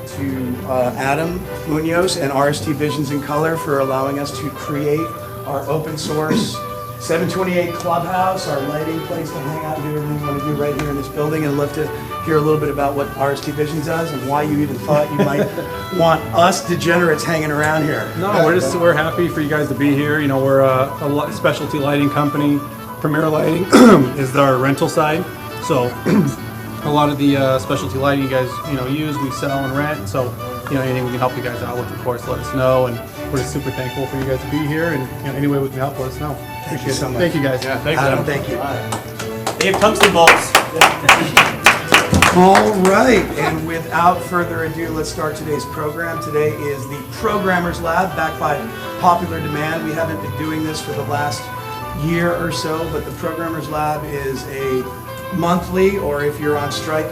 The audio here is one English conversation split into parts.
to Adam Munoz and RST Visions in Color for allowing us to create our open source 728 Clubhouse, our lighting place to hang out and do everything you want to do right here in this building. And I'd love to hear a little bit about what RST Visions does and why you even thought you might want us degenerates hanging around here. No, we're happy for you guys to be here. You know, we're a specialty lighting company. Premier Lighting is our rental side. So a lot of the specialty lighting you guys use, we sell and rent. So anything we can help you guys out with, of course, let us know. And we're just super thankful for you guys to be here. And any way we can help, let us know. Thank you so much. Thank you guys. Yeah, thanks, Adam, Adam. thank you. They have tungsten bolts. All right, and without further ado, let's start today's program. Today is the Programmers Lab, backed by popular demand. We haven't been doing this for the last year or so, but the Programmers Lab is a monthly, or if you're on strike,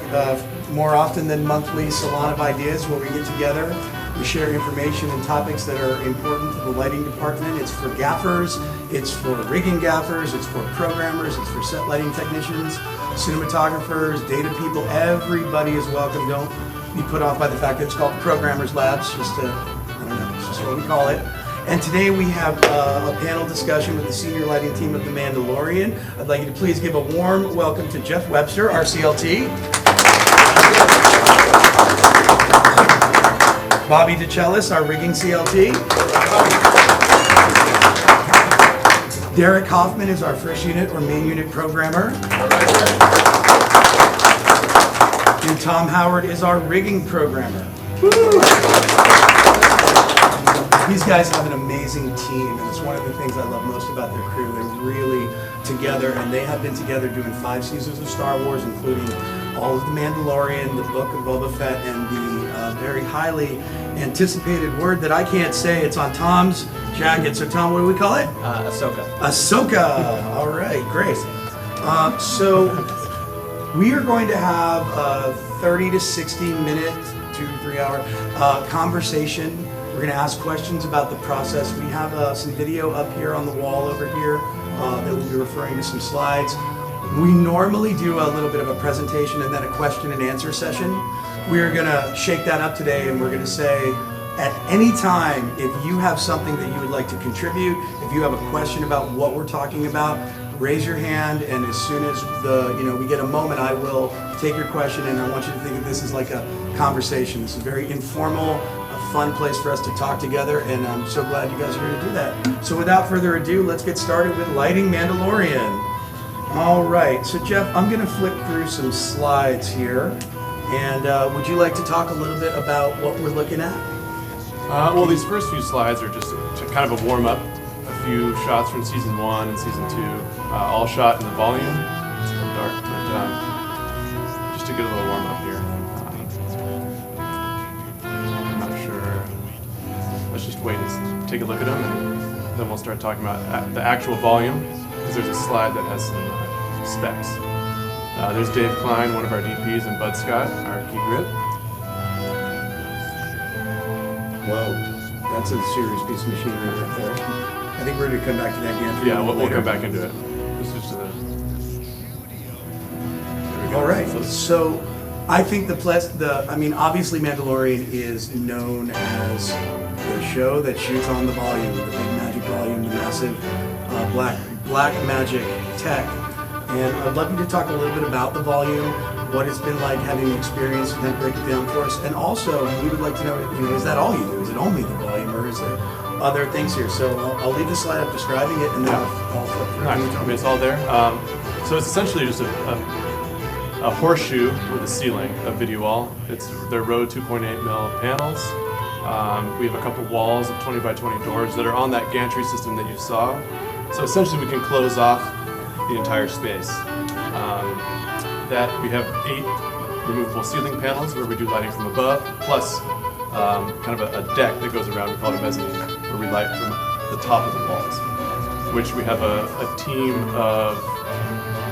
more often than monthly, salon of ideas where we get together. We share information and topics that are important to the lighting department. It's for gaffers, it's for rigging gaffers, it's for programmers, it's for set lighting technicians, cinematographers, data people. Everybody is welcome. Don't be put off by the fact that it's called Programmers Labs. It's just what we call it. And today we have a panel discussion with the senior lighting team of The Mandalorian. I'd like you to please give a warm welcome to Jeff Webster, RCLT. Bobby DeChellis, our rigging CLT. Derek Hoffman is our first unit or main unit programmer. And Tom Howard is our rigging programmer. These guys have an amazing team, and it's one of the things I love most about their crew. They're really together, and they have been together doing 5 seasons of Star Wars, including all of The Mandalorian, the Book of Boba Fett, and the very highly anticipated word that I can't say. It's on Tom's jacket. So Tom, what do we call it? Ahsoka. Ahsoka. All right, great. So we are going to have a 30 to 60 minute, 2 to 3 hour conversation. We're going to ask questions about the process. We have some video up here on the wall over here that will be referring to some slides. We normally do a little bit of a presentation and then a question and answer session. We're going to shake that up today, and we're going to say, at any time, if you have something that you would like to contribute, if you have a question about what we're talking about, raise your hand, and as soon as we get a moment, I will take your question, and I want you to think of this as like a conversation. This is very informal, a fun place for us to talk together, and I'm so glad you guys are here to do that. So without further ado, let's get started with Lighting Mandalorian. All right, so Jeff, I'm going to flip through some slides here, and would you like to talk a little bit about what we're looking at? Well, these first few slides are just kind of a warm-up. A few shots from Season 1 and Season 2, all shot in the volume. It's a little dark, but just to get a little warm-up here. I'm not sure. Let's just wait and take a look at them, and then we'll start talking about the actual volume, because there's a slide that has some specs. There's Dave Klein, one of our DPs, and Bud Scott, our key grip. Whoa, that's a serious piece of machinery right there. I think we're going to come back to that again. Yeah, we'll come back into it. This is there we go. All right, so I think obviously Mandalorian is known as the show that shoots on the volume, the big magic volume, the massive black magic tech. And I'd love you to talk a little bit about the volume, what it's been like having experience, and then break it down for us. And also, we would like to know, is that all you do? Is it only the volume, or is there other things here? So I'll leave the slide up describing it, and then I'll flip through. Nice. I mean, it's all there. So it's essentially just a horseshoe with a ceiling, a video wall. They're Rode 2.8 mil panels. We have a couple walls of 20 by 20 doors that are on that gantry system that you saw. So essentially, we can close off the entire space. That we have 8 removable ceiling panels where we do lighting from above, plus kind of a deck that goes around. We call it a mezzanine, where we light from the top of the walls, which we have a team of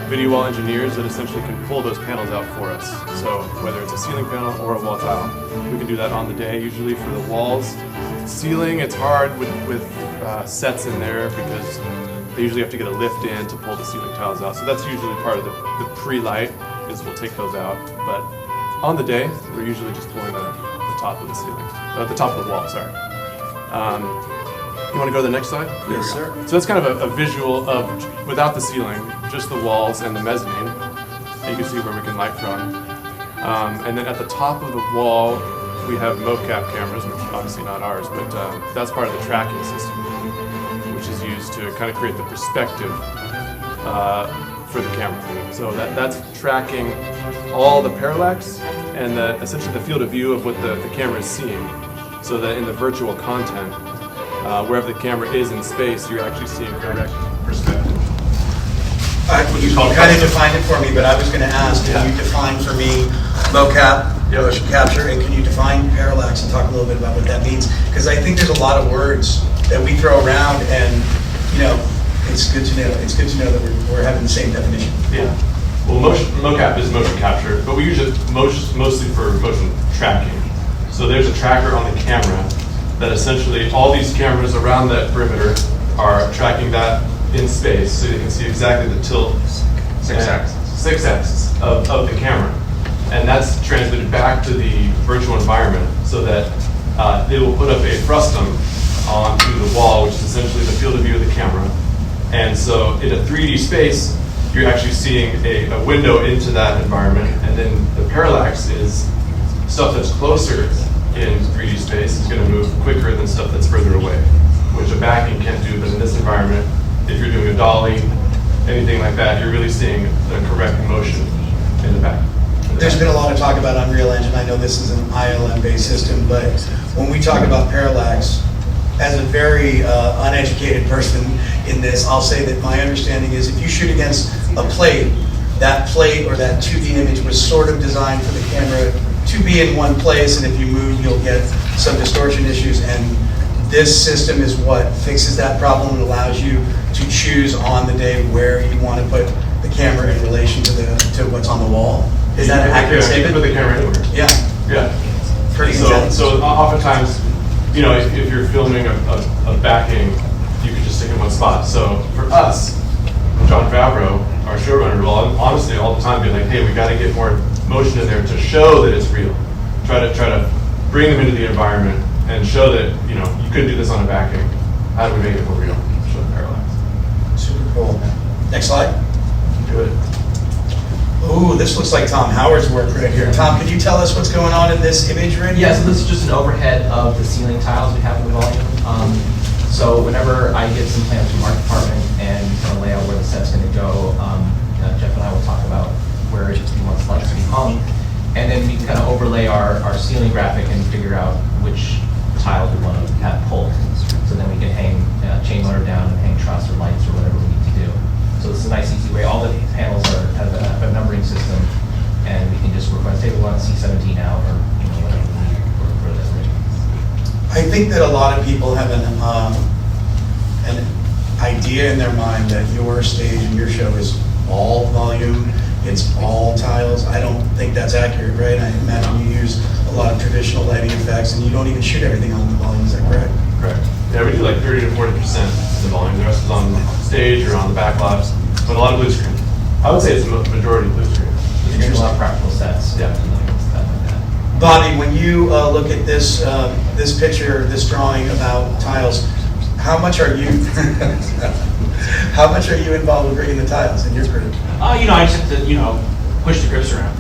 video wall engineers that essentially can pull those panels out for us. So whether it's a ceiling panel or a wall tile, we can do that on the day. Usually for the walls, ceiling, it's hard with sets in there because they usually have to get a lift in to pull the ceiling tiles out. So that's usually part of the pre-light, is we'll take those out. But on the day, we're usually just pulling the top of the ceiling, at the top of the wall, sorry. You want to go to the next slide? Yes, sir. So that's kind of a visual of, without the ceiling, just the walls and the mezzanine. You can see where we can light from. And then at the top of the wall, we have mocap cameras, which are obviously not ours, but that's part of the tracking system, which is used to kind of create the perspective for the camera. So that's tracking all the parallax and essentially the field of view of what the camera is seeing, so that in the virtual content, wherever the camera is in space, you're actually seeing direct perspective. You kind of defined it for me, but I was going to ask, can you define for me mocap, motion capture, and can you define parallax and talk a little bit about what that means? Because I think there's a lot of words that we throw around, and it's good to know. It's good to know that we're having the same definition. Yeah. Well, mocap is motion capture, but we use it mostly for motion tracking. So there's a tracker on the camera that essentially all these cameras around that perimeter are tracking that in space, so you can see exactly the tilt. Six axis of the camera. And that's transmitted back to the virtual environment so that it will put up a frustum onto the wall, which is essentially the field of view of the camera. And so in a 3D space, you're actually seeing a window into that environment, and then the parallax is stuff that's closer in 3D space is going to move quicker than stuff that's further away, which a backing can't do. But in this environment, if you're doing a dolly, anything like that, you're really seeing the correct motion in the back. There's been a lot of talk about Unreal Engine. I know this is an ILM-based system, but when we talk about parallax, as a very uneducated person in this, I'll say that my understanding is if you shoot against a plate, that plate or that 2D image was sort of designed for the camera to be in one place, and if you move, you'll get some distortion issues. And this system is what fixes that problem and allows you to choose on the day where you want to put the camera in relation to what's on the wall. Is that an accurate statement? Put the camera anywhere. Yeah. Yeah. Pretty so oftentimes, if you're filming a backing, you can just stick it in one spot. So for us, John Favreau, our showrunner, will honestly all the time be like, hey, we got to get more motion in there to show that it's real. Try to bring them into the environment and show that you couldn't do this on a backing. How do we make it more real? Show the parallax. Super cool. Next slide. Do it. Ooh, this looks like Tom Howard's work right here. Tom, could you tell us what's going on in this image right here? Yeah, so this is just an overhead of the ceiling tiles we have in the volume. So whenever I get some plans from our department and kind of lay out where the set's going to go, Jeff and I will talk about where he wants lights to be hung, and then we can kind of overlay our ceiling graphic and figure out which tiles we want to have pulled. So then we can hang chain motor down and hang truss or lights or whatever we need to do. So this is a nice, easy way. All the panels have a numbering system, and we can just request, hey, we want C17 out, or whatever we need for this. I think that a lot of people have an idea in their mind that your stage and your show is all volume, it's all tiles. I don't think that's accurate, right? I imagine you use a lot of traditional lighting effects, and you don't even shoot everything on the volume. Is that correct? Correct. Yeah, we do like 30 to 40% of the volume. The rest is on stage or on the back lots, but a lot of blue screen. I would say it's a majority blue screen. You can do a lot of practical sets. Yeah. Stuff like that. Bobby, when you look at this this picture, this drawing about tiles, how much are you involved with rigging the tiles in your group? I just have to, push the grips around.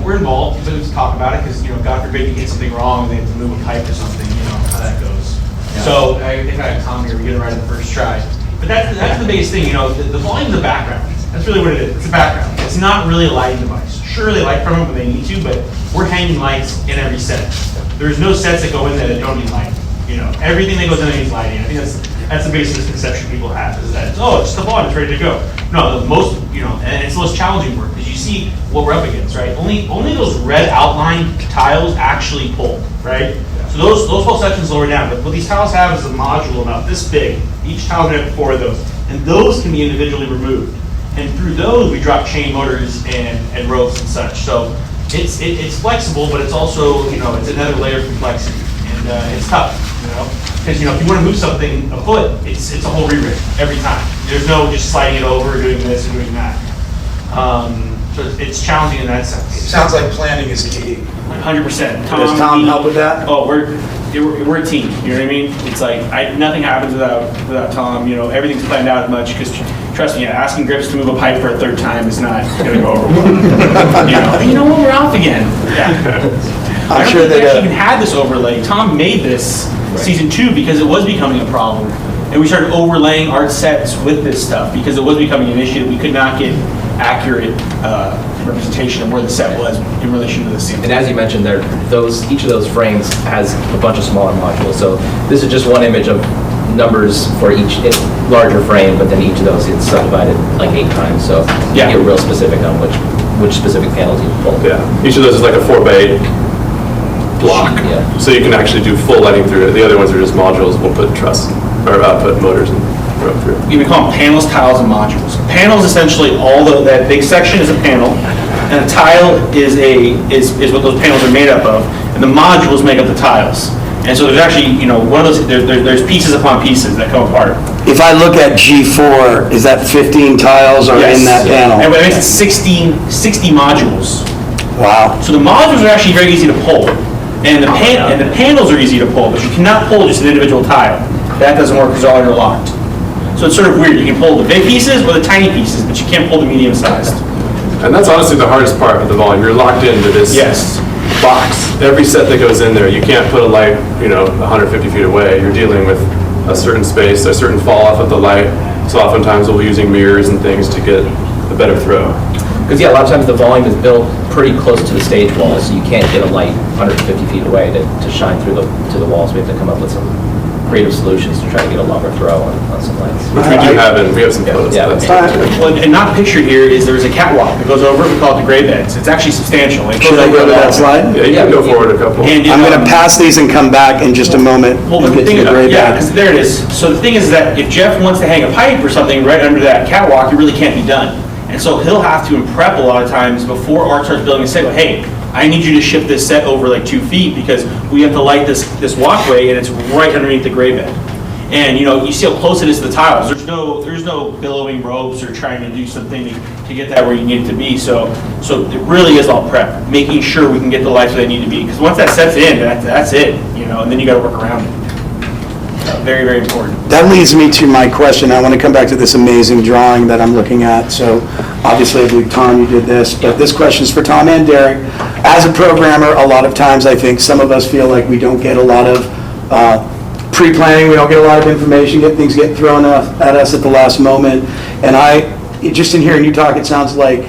We're involved, but let's talk about it because, God forbid you get something wrong and they have to move a pipe or something, how that goes. Yeah. So I think I have Tom here, we get it right in the first try. But that's the biggest thing, the volume's the background. That's really what it is, it's a background. It's not really a lighting device. Sure, they light from it when they need to, but we're hanging lights in every set. There's no sets that go in there that don't need lighting. Everything that goes in there needs lighting. I think that's the biggest misconception people have, is that, it's the volume, it's ready to go. No, the most, and it's the most challenging work, because you see what we're up against, right? Only those red outline tiles actually pull, right? So those whole sections lower down, but what these tiles have is a module about this big. Each tile can have 4 of those, and those can be individually removed. And through those, we drop chain motors and ropes and such. So it's flexible, but it's also, it's another layer of complexity, and it's tough, Because, if you want to move something a foot, it's a whole re-rig every time. There's no just sliding it over, doing this, and doing that. So it's challenging in that sense. Sounds like planning is key. 100%. Does Tom help with that? Oh, we're a team. You know what I mean? It's like nothing happens without Tom. You know, everything's planned out as much because trust me, asking Grips to move a pipe for a third time is not going to go over well. You know what? We're off again. Yeah. I'm sure we that actually even had this overlay. Tom made this season 2 because it was becoming a problem, and we started overlaying art sets with this stuff because it was becoming an issue that we could not get accurate representation of where the set was in relation to the scene. And as you mentioned, each of those frames has a bunch of smaller modules. So this is just one image of numbers for each larger frame, but then each of those gets subdivided like 8 times. So you get real specific on which specific panels you pull. Yeah, each of those is like a 4x8 block. Yeah. So you can actually do full lighting through it. The other ones are just modules. We'll put truss, or put motors and rope through. We call them panels, tiles, and modules. Panels essentially that big section is a panel, and a tile is what those panels are made up of, and the modules make up the tiles. And so there's actually, one of those, there's pieces upon pieces that come apart. if I look at G4, is that 15 tiles are in that panel? And it makes it 60 modules. Wow. So the modules are actually very easy to pull, and the panels are easy to pull, but you cannot pull just an individual tile. That doesn't work because all interlocked. So it's sort of weird. You can pull the big pieces or the tiny pieces, but you can't pull the medium-sized. And that's honestly the hardest part of the volume. You're locked into this box. Every set that goes in there, you can't put a light, 150 feet away. You're dealing with a certain space, a certain fall off of the light. So oftentimes we'll be using mirrors and things to get a better throw. Because a lot of times the volume is built pretty close to the stage wall, so you can't get a light 150 feet away to shine through to the walls. We have to come up with some creative solutions to try to get a longer throw on some lights. Which we do have, and we have some photos. Yeah, Well, and not pictured here is there's a catwalk that goes over. We call it the gray beds. It's actually substantial. It goes Should I over go to the that wall. slide? Yeah, you can go forward a couple. And, I'm going to pass these and come back in just a moment. Well, and the get thing to the gray yeah, bag. because there it is. So the thing is that if Jeff wants to hang a pipe or something right under that catwalk, it really can't be done. And so he'll have to prep a lot of times before Art starts building a set. Go, hey, I need you to shift this set over like 2 feet because we have to light this walkway and it's right underneath the gray bed. And you see how close it is to the tiles. There's no billowing ropes or trying to do something to get that where you need it to be. So it really is all prep, making sure we can get the lights where they need to be. Because once that set's in, that's it. And then you got to work around it. Very, very important. That leads me to my question. I want to come back to this amazing drawing that I'm looking at. So obviously, I believe, Tom, you did this, but this question is for Tom and Derek. As a programmer, a lot of times I think some of us feel like we don't get a lot of pre-planning, we don't get a lot of information, things get thrown at us at the last moment. And just in hearing you talk, it sounds like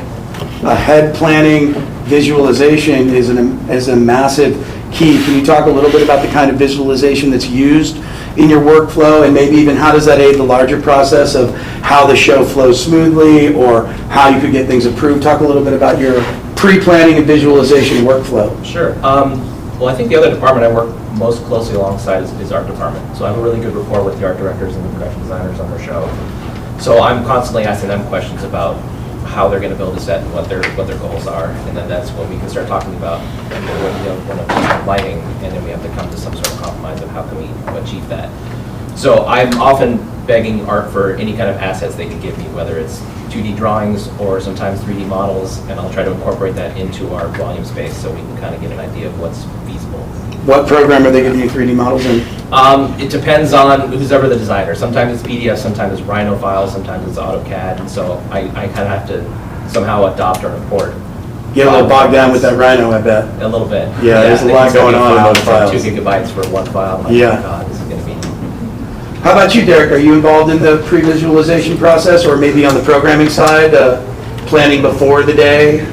ahead planning, visualization is a massive key. Can you talk a little bit about the kind of visualization that's used in your workflow, and maybe even how does that aid the larger process of how the show flows smoothly or how you could get things approved? Talk a little bit about your pre-planning and visualization workflow. Sure. Well, I think the other department I work most closely alongside is art department. So I have a really good rapport with the art directors and the production designers on their show. So I'm constantly asking them questions about how they're going to build a set and what their goals are, and then that's when we can start talking about lighting, and then we have to come to some sort of compromise of how can we achieve that. So I'm often begging art for any kind of assets they can give me, whether it's 2D drawings or sometimes 3D models, and I'll try to incorporate that into our volume space so we can kind of get an idea of what's feasible. What program are they giving you 3D models in? It depends on who's ever the designer. Sometimes it's PDF, sometimes it's Rhino files, sometimes it's AutoCAD, and so I kind of have to somehow adopt or import. Get a little bogged down with that Rhino, I bet. A little bit. Yeah, there's a lot going on in those files. 2 gigabytes for one file. I'm like, Yeah. oh God, this is going to be. How about you, Derek? Are you involved in the pre-visualization process, or maybe on the programming side, planning before the day?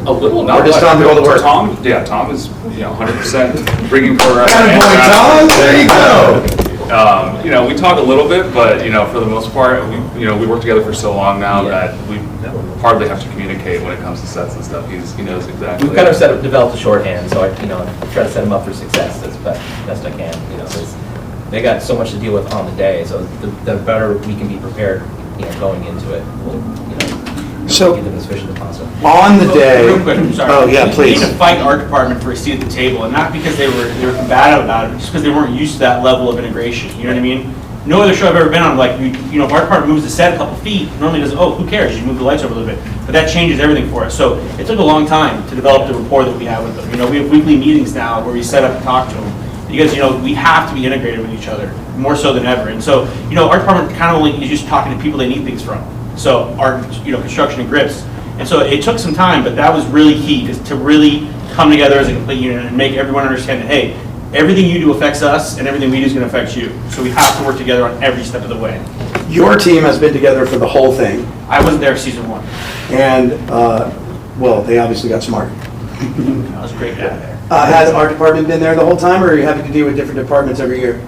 A little, Or not just much. Tom to go to work? Tom is 100% bringing progress. Tom, there you go. We talk a little bit, but for the most part, we work together for so long now that we hardly have to communicate when it comes to sets and stuff. He knows exactly. We've kind of developed a shorthand, so I try to set them up for success as best I can. 'Cause they got so much to deal with on the day, so the better we can be prepared, going into it, we'll So- give them as efficient as possible. On the day. Real quick, I'm sorry. Oh, yeah, We please. need to fight art department for a seat at the table, and not because they were combative about it, just because they weren't used to that level of integration. You know what I mean? No other show I've ever been on, like, you know, if our department moves the set a couple feet, normally does, oh, who cares, you move the lights over a little bit. But that changes everything for us. So it took a long time to develop the rapport that we have with them. You know, we have weekly meetings now where we set up and talk to them. Because, you know, we have to be integrated with each other, more so than ever. And so, you know, our department kind of only is just talking to people they need things from. So our, you know, construction and grips. And so it took some time, but that was really key, is to really come together as a complete unit and make everyone understand that, hey, everything you do affects us and everything we do is going to affect you. So we have to work together on every step of the way. Your team has been together for the whole thing, I wasn't there season 1. and, well, they obviously got smart. That was a great guy there. Has our department been there the whole time, or are you having to deal with different departments every year?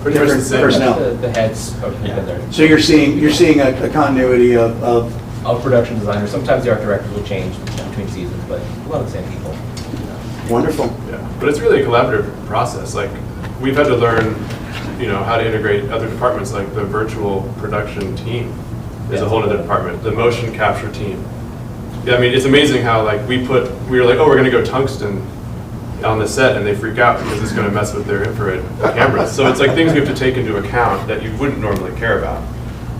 Pretty much the Different same. personnel. The heads have been there. So you're seeing a continuity of Of production designers, sometimes the art directors will change between seasons, but a lot of the same people. wonderful. Yeah, but it's really a collaborative process. Like, we've had to learn, you know, how to integrate other departments, like the virtual production team is a whole other department, the motion capture team. Yeah, I mean, it's amazing how, like, we were like, oh, we're gonna go tungsten on the set, and they freak out because it's gonna mess with their infrared cameras. So it's like things we have to take into account that you wouldn't normally care about.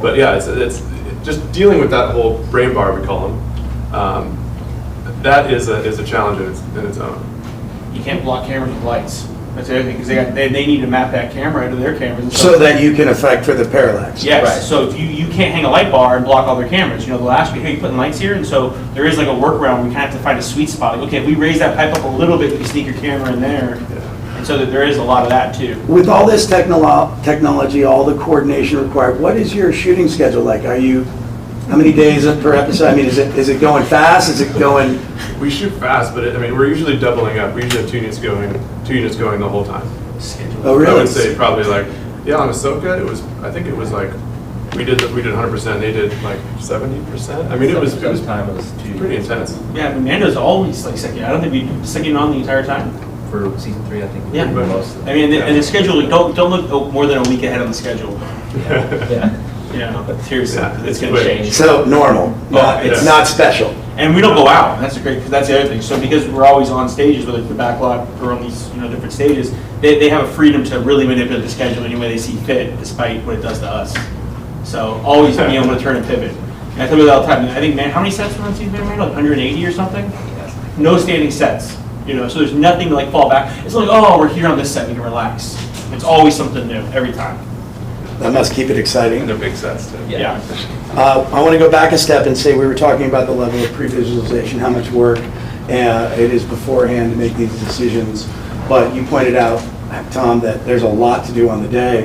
But yeah, it's just dealing with that whole brain bar, we call them. That is a challenge in its own. You can't block cameras with lights. That's the other thing, because they need to map that camera into their cameras. And So that you can affect for the parallax. Yes, Right. so if you can't hang a light bar and block all their cameras. You know, the last week, hey, you putting lights here, and so there is like a workaround. We kind of have to find a sweet spot. Like, okay, if we raise that pipe up a little bit, we can sneak your camera in there. And so that there is a lot of that too. With all this technology, all the coordination required, what is your shooting schedule like? How many days per episode? I mean, is it going fast? Is it going? We shoot fast, but I mean, we're usually doubling up. We usually have two units going the whole time. Oh, really? I would say probably like, yeah, on Ahsoka, I think it was like, we did 100%, they did like 70%. I mean, it was time was pretty intense. Yeah, Amanda's always like second. I don't think we second on the entire time. For season 3, I think. we Yeah, did most of I mean, and the schedule, don't look more than a week ahead on the schedule. Yeah. You know, but seriously, Yeah, it's it's going to quick. change. So normal, it's- not special. And we don't go out. That's great, because that's the other thing. So because we're always on stages, whether it's the backlot or on these, you know, different stages, they have a freedom to really manipulate the schedule any way they see fit, despite what it does to us. So always being able to turn and pivot. And I tell you that all the time. I think, man, how many sets were on season, man? Like 180 or something? No standing sets. You know, so there's nothing to like fall back. It's like, oh, we're here on this set, we can relax. It's always something new every time. That must keep it And exciting. they're big sets too. Yeah. I want to go back a step and say we were talking about the level of pre-visualization, how much work it is beforehand to make these decisions. But you pointed out, Tom, that there's a lot to do on the day.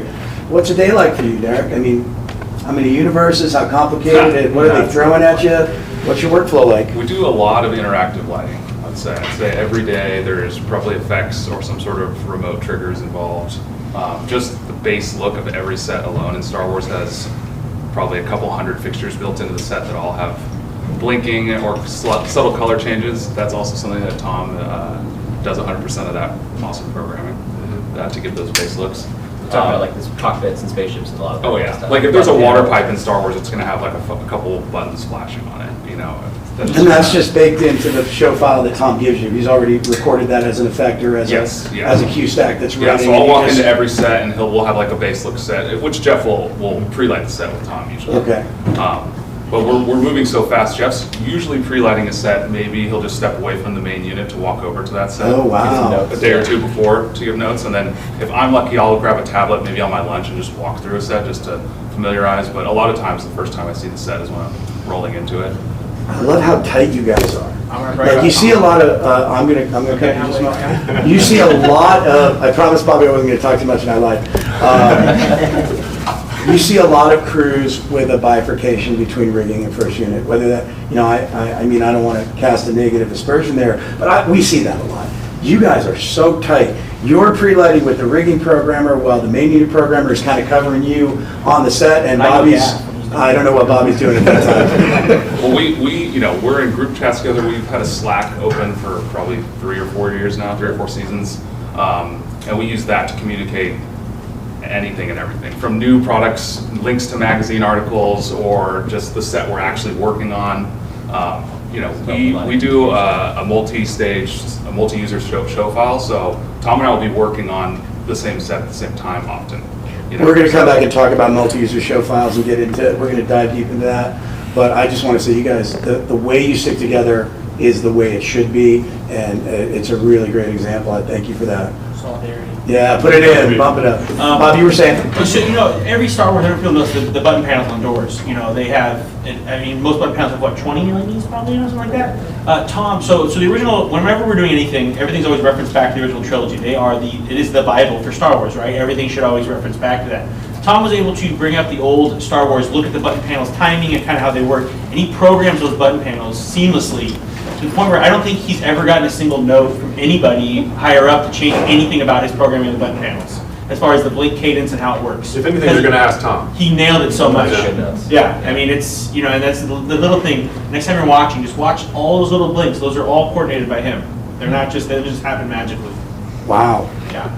What's a day like for you, Derek? I mean, how many universes, how complicated, what are they throwing at you? What's your workflow like? We do a lot of interactive lighting, I'd say. I'd say every day there's probably effects or some sort of remote triggers involved. Just the base look of every set alone in Star Wars has probably a couple hundred fixtures built into the set that all have blinking or subtle color changes. That's also something that Tom does 100% of that awesome programming to give those base looks. We're talking about like this cockpits and spaceships and a lot of Oh that yeah, stuff. like if there's a water pipe in Star Wars, it's going to have like a couple buttons flashing on it, you know. And that's just baked into the show file that Tom gives you. He's already recorded that as an effect or as a cue stack that's running. Yeah, so I'll walk into every set and we'll have like a base look set, which Jeff will pre-light the set with Tom usually. Okay. But we're moving so fast. Jeff's usually pre-lighting a set. Maybe he'll just step away from the main unit to walk over to that set. Oh, wow. A day or two before to give notes, and then if I'm lucky, I'll grab a tablet maybe on my lunch and just walk through a set just to familiarize. But a lot of times, the first time I see the set is when I'm rolling into it. I love how tight you guys are. I'm Like you see a lot of, I'm gonna cut you just a moment. You see a lot of, I promised Bobby I wasn't gonna talk too much and I lied. You see a lot of crews with a bifurcation between rigging and first unit, whether that, you know, I mean, I don't want to cast a negative aspersion there, but we see that a lot. You guys are so tight. You're pre-lighting with the rigging programmer while the main unit programmer is kind of covering you on the set, and Bobby's, I don't know what Bobby's doing at that time. Well, we're in group chats together. We've had a Slack open for probably 3 or 4 years now, 3 or 4 seasons, and we use that to communicate anything and everything, from new products, links to magazine articles, or just the set we're actually working on. We do a multi-stage, a multi-user show file, so Tom and I will be working on the same set at the same time often. We're going to come back and talk about multi-user show files and get into, we're going to dive deep into that. But I just want to say, you guys, the way you stick together is the way it should be, and it's a really great example. I thank you for that. Solidarity. Yeah, put it in, bump it up. Bob, you were saying? So, every Star Wars every film knows the button panels on doors. They have, most button panels have, what, 20 LEDs probably, something like that? Tom, so the original, whenever we're doing anything, everything's always referenced back to the original trilogy. It is the Bible for Star Wars, right? Everything should always reference back to that. Tom was able to bring up the old Star Wars, look at the button panels, timing and kind of how they work, and he programs those button panels seamlessly to the point where I don't think he's ever gotten a single note from anybody higher up to change anything about his programming of the button panels, as far as the blink cadence and how it works. If anything, you're going to ask Tom. He nailed it so much. Yeah. I mean, it's, and that's the little thing. Next time you're watching, just watch all those little blinks. Those are all coordinated by him. They just happen magically. Wow. Yeah.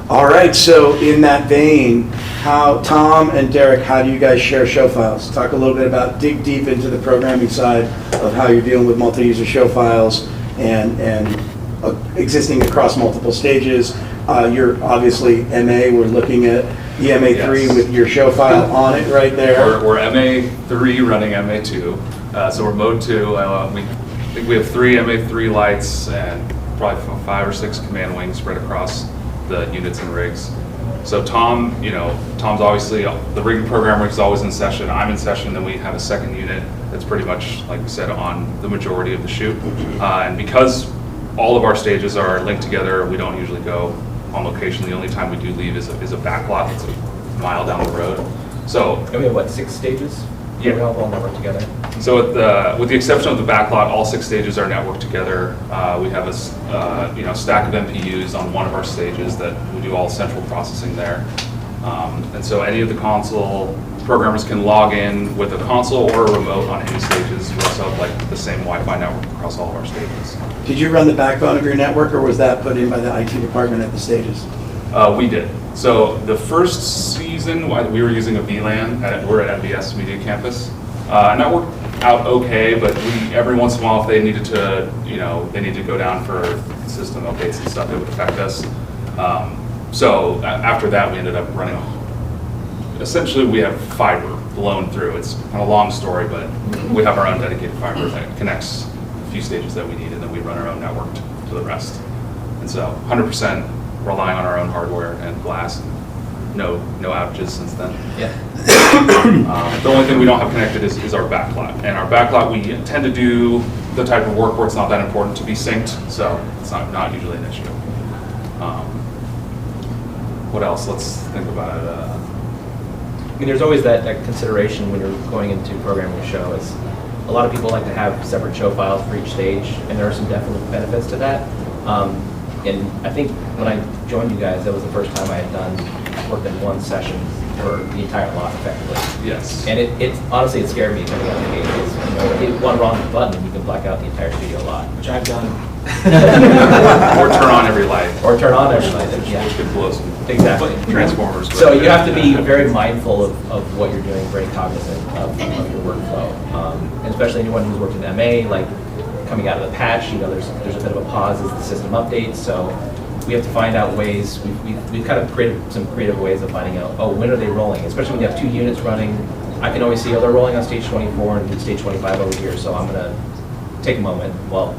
All right, so in that vein, Tom and Derek, how do you guys share show files? Talk a little bit about, dig deep into the programming side of how you're dealing with multi-user show files and existing across multiple stages. You're obviously MA, we're looking at the MA3 Yes. with your show file on it right there. We're MA3 running MA2, so we're mode 2. I think we have 3 MA3 lights and probably 5 or 6 command wings spread across the units and rigs. So Tom's obviously, the rigging programmer is always in session, I'm in session, then we have a second unit that's pretty much, like we said, on the majority of the shoot. And because all of our stages are linked together, we don't usually go on location. The only time we do leave is a back lot that's a mile down the road. So, And we have, what, 6 stages? Yeah. We all network together? So with the exception of the backlot, all 6 stages are networked together. We have a stack of MPUs on one of our stages that we do all central processing there. And so any of the console programmers can log in with a console or a remote on any stages. We also have like the same Wi-Fi network across all of our stages. Did you run the backbone of your network, or was that put in by the IT department at the stages? We did. So the first season, we were using a VLAN. We're at MBS Media Campus. And that worked out okay, but every once in a while, if they needed to, they need to go down for system updates and stuff, it would affect us. So after that, we ended up running, essentially we have fiber blown through. It's kind of a long story, but we have our own dedicated fiber that connects a few stages that we need, and then we run our own network to the rest. And so 100% relying on our own hardware and glass, and no outages since then. Yeah. The only thing we don't have connected is our backlot. And our backlot, we tend to do the type of work where it's not that important to be synced, so it's not usually an issue. What else? Let's think about it. I mean, there's always that consideration when you're going into programming a show. Is a lot of people like to have separate show files for each stage, and there are some definite benefits to that. And I think when I joined you guys, that was the first time I had worked in one session for the entire lot effectively. Yes. And it honestly, it scared me coming out of the gate. If you hit one wrong button, you can black out the entire studio lot. Which I've done. Or turn on every light. Or turn on every light. Which Yeah. could blow some Exactly. transformers. So you have to be very mindful of what you're doing, very cognizant of your workflow. And especially anyone who's worked in MA, like coming out of the patch, there's a bit of a pause as the system updates. So we have to find out ways. We've kind of created some creative ways of finding out, when are they rolling? Especially when you have 2 units running. I can always see, they're rolling on stage 24 and stage 25 over here. So I'm gonna take a moment, wait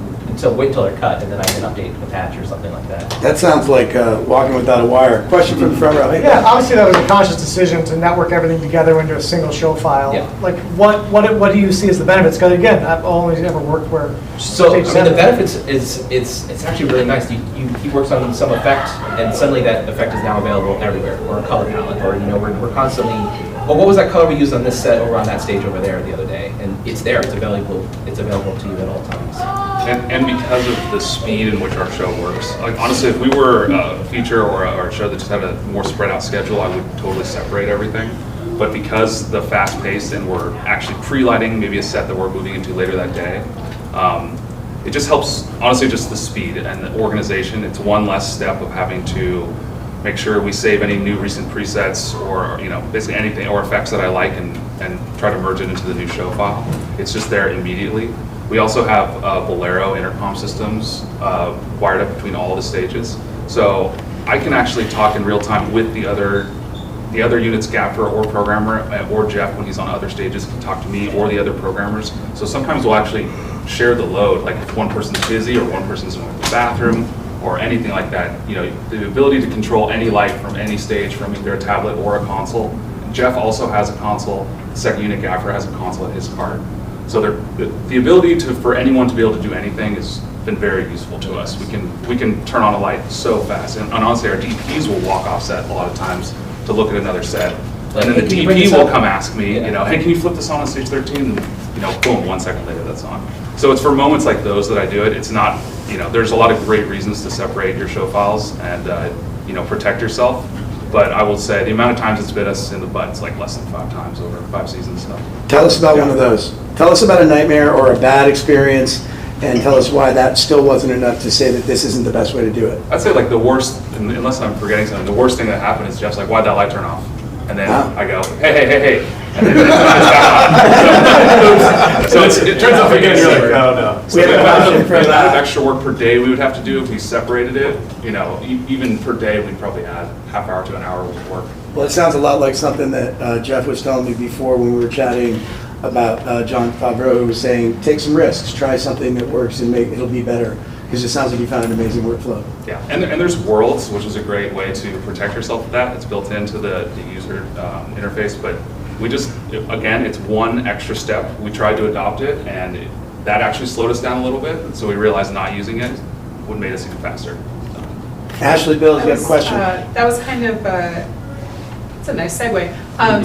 until they're cut, and then I can update the patch or something like that. That sounds like walking without a wire. Question from the front row. Hey, Yeah, obviously that was a conscious decision to network everything together into a single show file. Yeah. Like, what do you see as the benefits? Because again, I've only ever worked where. So, I mean, stage the 7 benefits is, it's actually really nice. He works on some effect, and suddenly that effect is now available everywhere, or a color palette, or, we're constantly, what was that color we used on this set over on that stage over there the other day? And it's there, it's available to you at all times. And because of the speed in which our show works, like honestly, if we were a feature or a show that just had a more spread out schedule, I would totally separate everything. But because the fast pace and we're actually pre-lighting maybe a set that we're moving into later that day, it just helps, honestly, just the speed and the organization. It's one less step of having to make sure we save any new recent presets or basically anything or effects that I like and try to merge it into the new show file. It's just there immediately. We also have Bolero intercom systems wired up between all the stages. So I can actually talk in real time with the other the other unit's gaffer or programmer, or Jeff when he's on other stages can talk to me or the other programmers. So sometimes we'll actually share the load, like if one person's busy or one person's in the bathroom or anything like that. You know, the ability to control any light from any stage from either a tablet or a console. Jeff also has a console. The second unit gaffer has a console at his cart. So the ability for anyone to be able to do anything has been very useful to us. We can turn on a light so fast, and honestly, our DPs will walk off set a lot of times to look at another set, Like, and then hey, the can you bring DP this will up? come ask me, Yeah. you know, hey, can you flip this on stage 13? And, you know, boom, 1 second later, that's on. So it's for moments like those that I do it. It's not, you know, there's a lot of great reasons to separate your show files and you know, protect yourself. But I will say the amount of times it's bit us in the butt, it's like less than 5 times over 5 seasons. So. Tell us about one of those. Tell us about a nightmare or a bad experience, and tell us why that still wasn't enough to say that this isn't the best way to do it. I'd say like the worst, unless I'm forgetting something, the worst thing that happened is Jeff's like, why'd that light turn off? And then I go, hey. And then it's back on. So it turns out Again, you're like, oh no. We have a question for the amount of that. extra work per day we would have to do if we separated it, you know, even per day, we'd probably add half hour to an hour worth of work. Well, it sounds a lot like something that Jeff was telling me before when we were chatting about John Favreau, who was saying, take some risks, try something that works and it'll be better. Because it sounds like you found an amazing workflow. Yeah, and there's Worlds, which is a great way to protect yourself with that. It's built into the user interface, but we just, again, it's one extra step. We tried to adopt it, and that actually slowed us down a little bit. So we realized not using it would make us even faster. Ashley Bills, you have a question? That was kind of, it's a nice segue.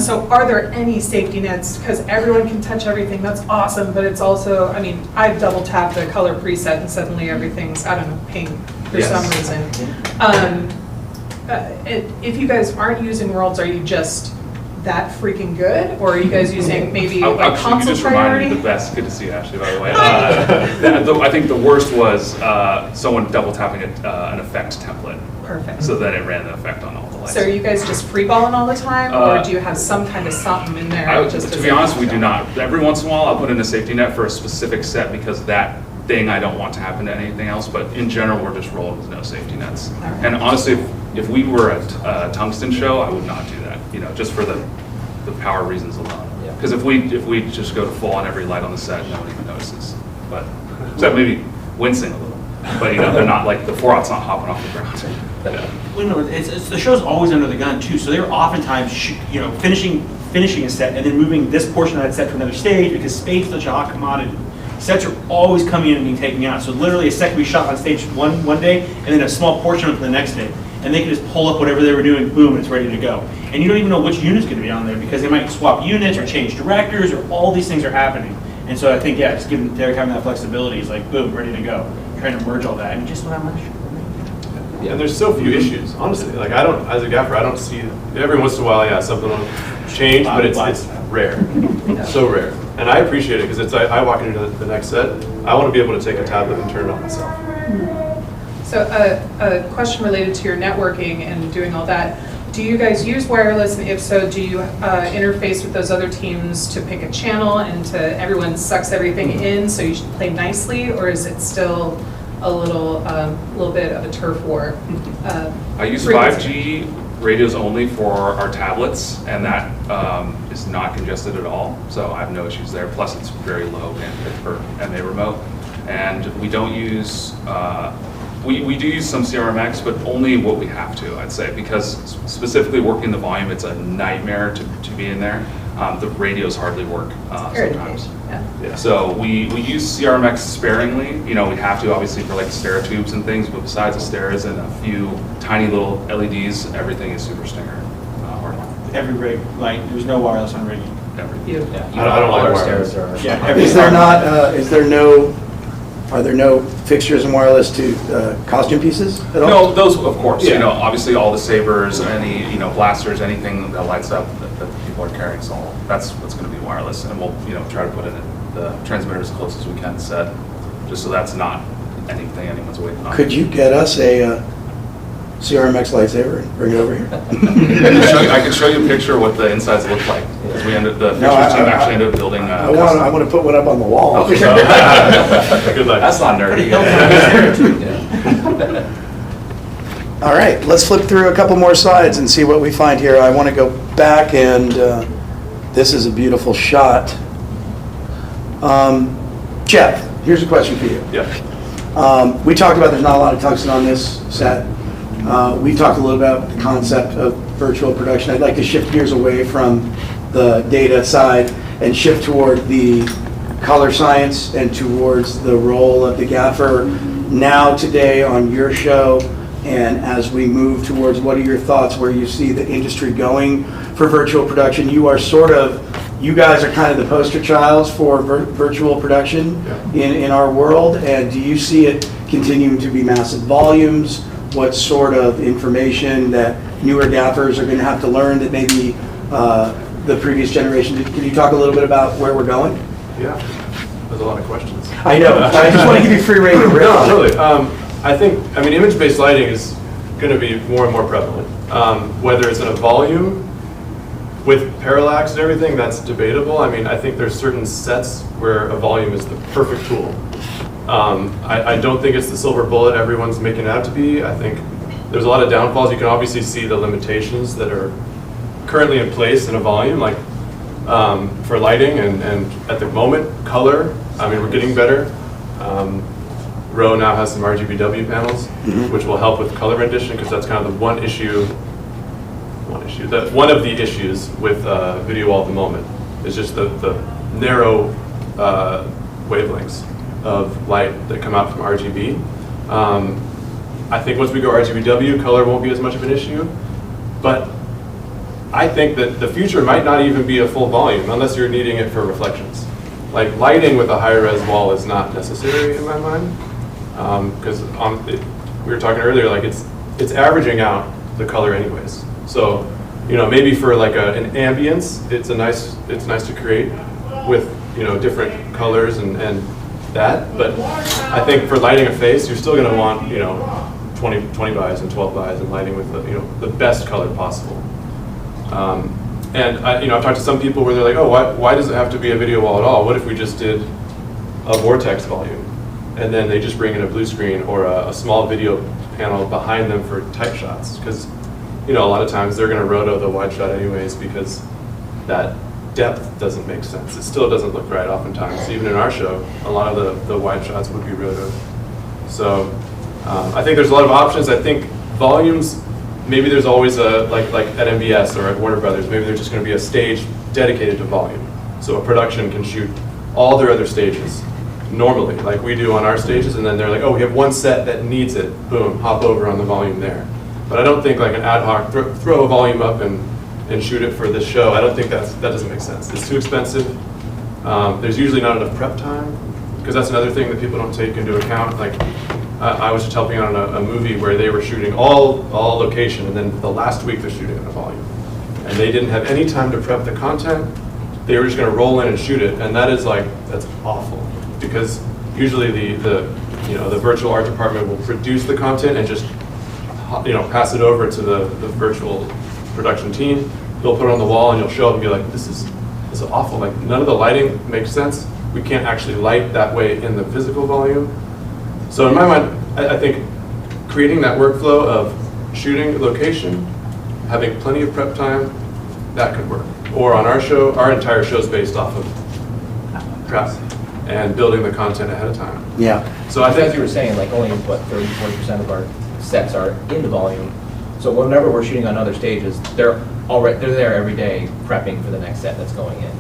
So are there any safety nets? Because everyone can touch everything, that's awesome, but it's also, I mean, I've double tapped the color preset and suddenly everything's, I don't know, pink for Yes. some reason. If you guys aren't using Worlds, are you just that freaking good? Or are you guys using maybe like Actually, you console just reminded me priority? the best. Good to see you, Ashley, by the way. I think the worst was someone double tapping an effect template. Perfect. So that it ran the effect on all the lights. So are you guys just freeballing all the time, or do you have some kind of something in there? Just To as be a- honest, we do not. Every once in a while, I'll put in a safety net for a specific set because that thing I don't want to happen to anything else. But in general, we're just rolling with no safety nets. All right. And honestly, if we were a tungsten show, I would not do that. You know, just for the power reasons alone. Yeah. Because if we just go to full on every light on the set, no one even notices. But except maybe wincing a little. But you know, they're not like the 4-augh's not hopping off the ground. Yeah. Well, no, it's the show's always under the gun too, so they're oftentimes finishing a set and then moving this portion of that set to another stage because space is such a hot commodity. Sets are always coming in and being taken out. So literally a set can be shot on stage one day and then a small portion of it the next day. And they can just pull up whatever they were doing, boom, it's ready to go. And you don't even know which unit's going to be on there because they might swap units or change directors or all these things are happening. And so I think, yeah, just giving Derek having that flexibility is like, boom, ready to go. Trying to merge all that and just what I'm sure. And there's so few issues, honestly. Like I don't, as a gaffer, I don't see, every once in a while, yeah, something will change, but it's rare, so rare. And I appreciate it because it's, I walk into the next set, I want to be able to take a tablet and turn it on myself. So a question related to your networking and doing all that. Do you guys use wireless, and if so, do you interface with those other teams to pick a channel and to everyone sucks everything in so you should play nicely, or is it still a little bit of a turf war? I use frequency? 5G radios only for our tablets, and that is not congested at all, so I have no issues there. Plus, it's very low bandwidth for MA remote, and we don't use. We do use some CRMX, but only what we have to, I'd say, because specifically working the volume, it's a nightmare to be in there. The radios hardly work sometimes. Yeah. So we use CRMX sparingly. You know, we have to obviously for like Astera tubes and things, but besides Asteras and a few tiny little LEDs, everything is super stinger. Every rig, like, there's no wireless on rigging. Everything. Yeah, I don't like all our wireless. stairs are. Yeah, every Are there no fixtures and wireless to costume pieces at all? No, those of course. Yeah. You know, obviously all the sabers, any blasters, anything that lights up that the people are carrying. So that's what's going to be wireless, and we'll try to put in the transmitter as close as we can set, just so that's not anything anyone's waiting on. Could you get us a CRMX lightsaber and bring it over here? I can show you a picture of what the insides look like. Because the pictures team actually ended up building. I want to put one up on the wall. Okay. Good luck. That's not nerdy. All right, let's flip through a couple more slides and see what we find here. I want to go back and this is a beautiful shot. Jeff, here's a question for you. Yeah. We talked about there's not a lot of tungsten on this set. We talked a little about the concept of virtual production. I'd like to shift gears away from the data side and shift toward the color science and towards the role of the gaffer now today on your show. And as we move towards, what are your thoughts where you see the industry going for virtual production? You guys are kind of the poster childs for virtual production in our world. And do you see it continuing to be massive volumes? What sort of information that newer gaffers are going to have to learn that maybe the previous generation? Can you talk a little bit about where we're going? Yeah, there's a lot of questions. I know. I just want to give you free rein to riff. No, totally. I mean, image-based lighting is going to be more and more prevalent. Whether it's in a volume with parallax and everything, that's debatable. I mean, I think there's certain sets where a volume is the perfect tool. I don't think it's the silver bullet everyone's making it out to be. I think there's a lot of downfalls. You can obviously see the limitations that are currently in place in a volume, like for lighting and at the moment, color. I mean, we're getting better. Row now has some RGBW panels, which will help with color rendition, because that's kind of the one of the issues with video wall at the moment is just the narrow wavelengths of light that come out from RGB. I think once we go RGBW, color won't be as much of an issue, but I think that the future might not even be a full volume unless you're needing it for reflections. Like lighting with a high res wall is not necessary in my mind, because we were talking earlier, like it's averaging out the color anyways. So, you know, maybe for like an ambience, it's nice to create with, you know, different colors and that. But I think for lighting a face, you're still going to want, you know, 20 bys and 12 bys and lighting with the best color possible. And I've talked to some people where they're like, oh, why does it have to be a video wall at all? What if we just did a vortex volume? And then they just bring in a blue screen or a small video panel behind them for tight shots. Because, you know, a lot of times they're going to roto the wide shot anyways, because that depth doesn't make sense. It still doesn't look right oftentimes. Even in our show, a lot of the wide shots would be rotoed. So I think there's a lot of options. I think volumes, maybe there's always like at MBS or at Warner Brothers, maybe there's just going to be a stage dedicated to volume. So a production can shoot all their other stages normally, like we do on our stages, and then they're like, oh, we have one set that needs it, boom, hop over on the volume there. But I don't think like an ad hoc, throw a volume up and shoot it for this show. I don't think that doesn't make sense. It's too expensive. There's usually not enough prep time, because that's another thing that people don't take into account. Like I was just helping on a movie where they were shooting all location, and then the last week they're shooting in a volume. And they didn't have any time to prep the content. They were just going to roll in and shoot it, and that's awful, because usually the virtual art department will produce the content and just pass it over to the virtual production team. They'll put it on the wall, and you'll show up and be like, this is awful. Like none of the lighting makes sense. We can't actually light that way in the physical volume. So in my mind, I think creating that workflow of shooting location, having plenty of prep time, that could work. Or on our show, our entire show is based off of prep and building the content ahead of time. Yeah. So I think, as you were saying, like only 30-40% of our sets are in the volume. So whenever we're shooting on other stages, they're there every day prepping for the next set that's going in.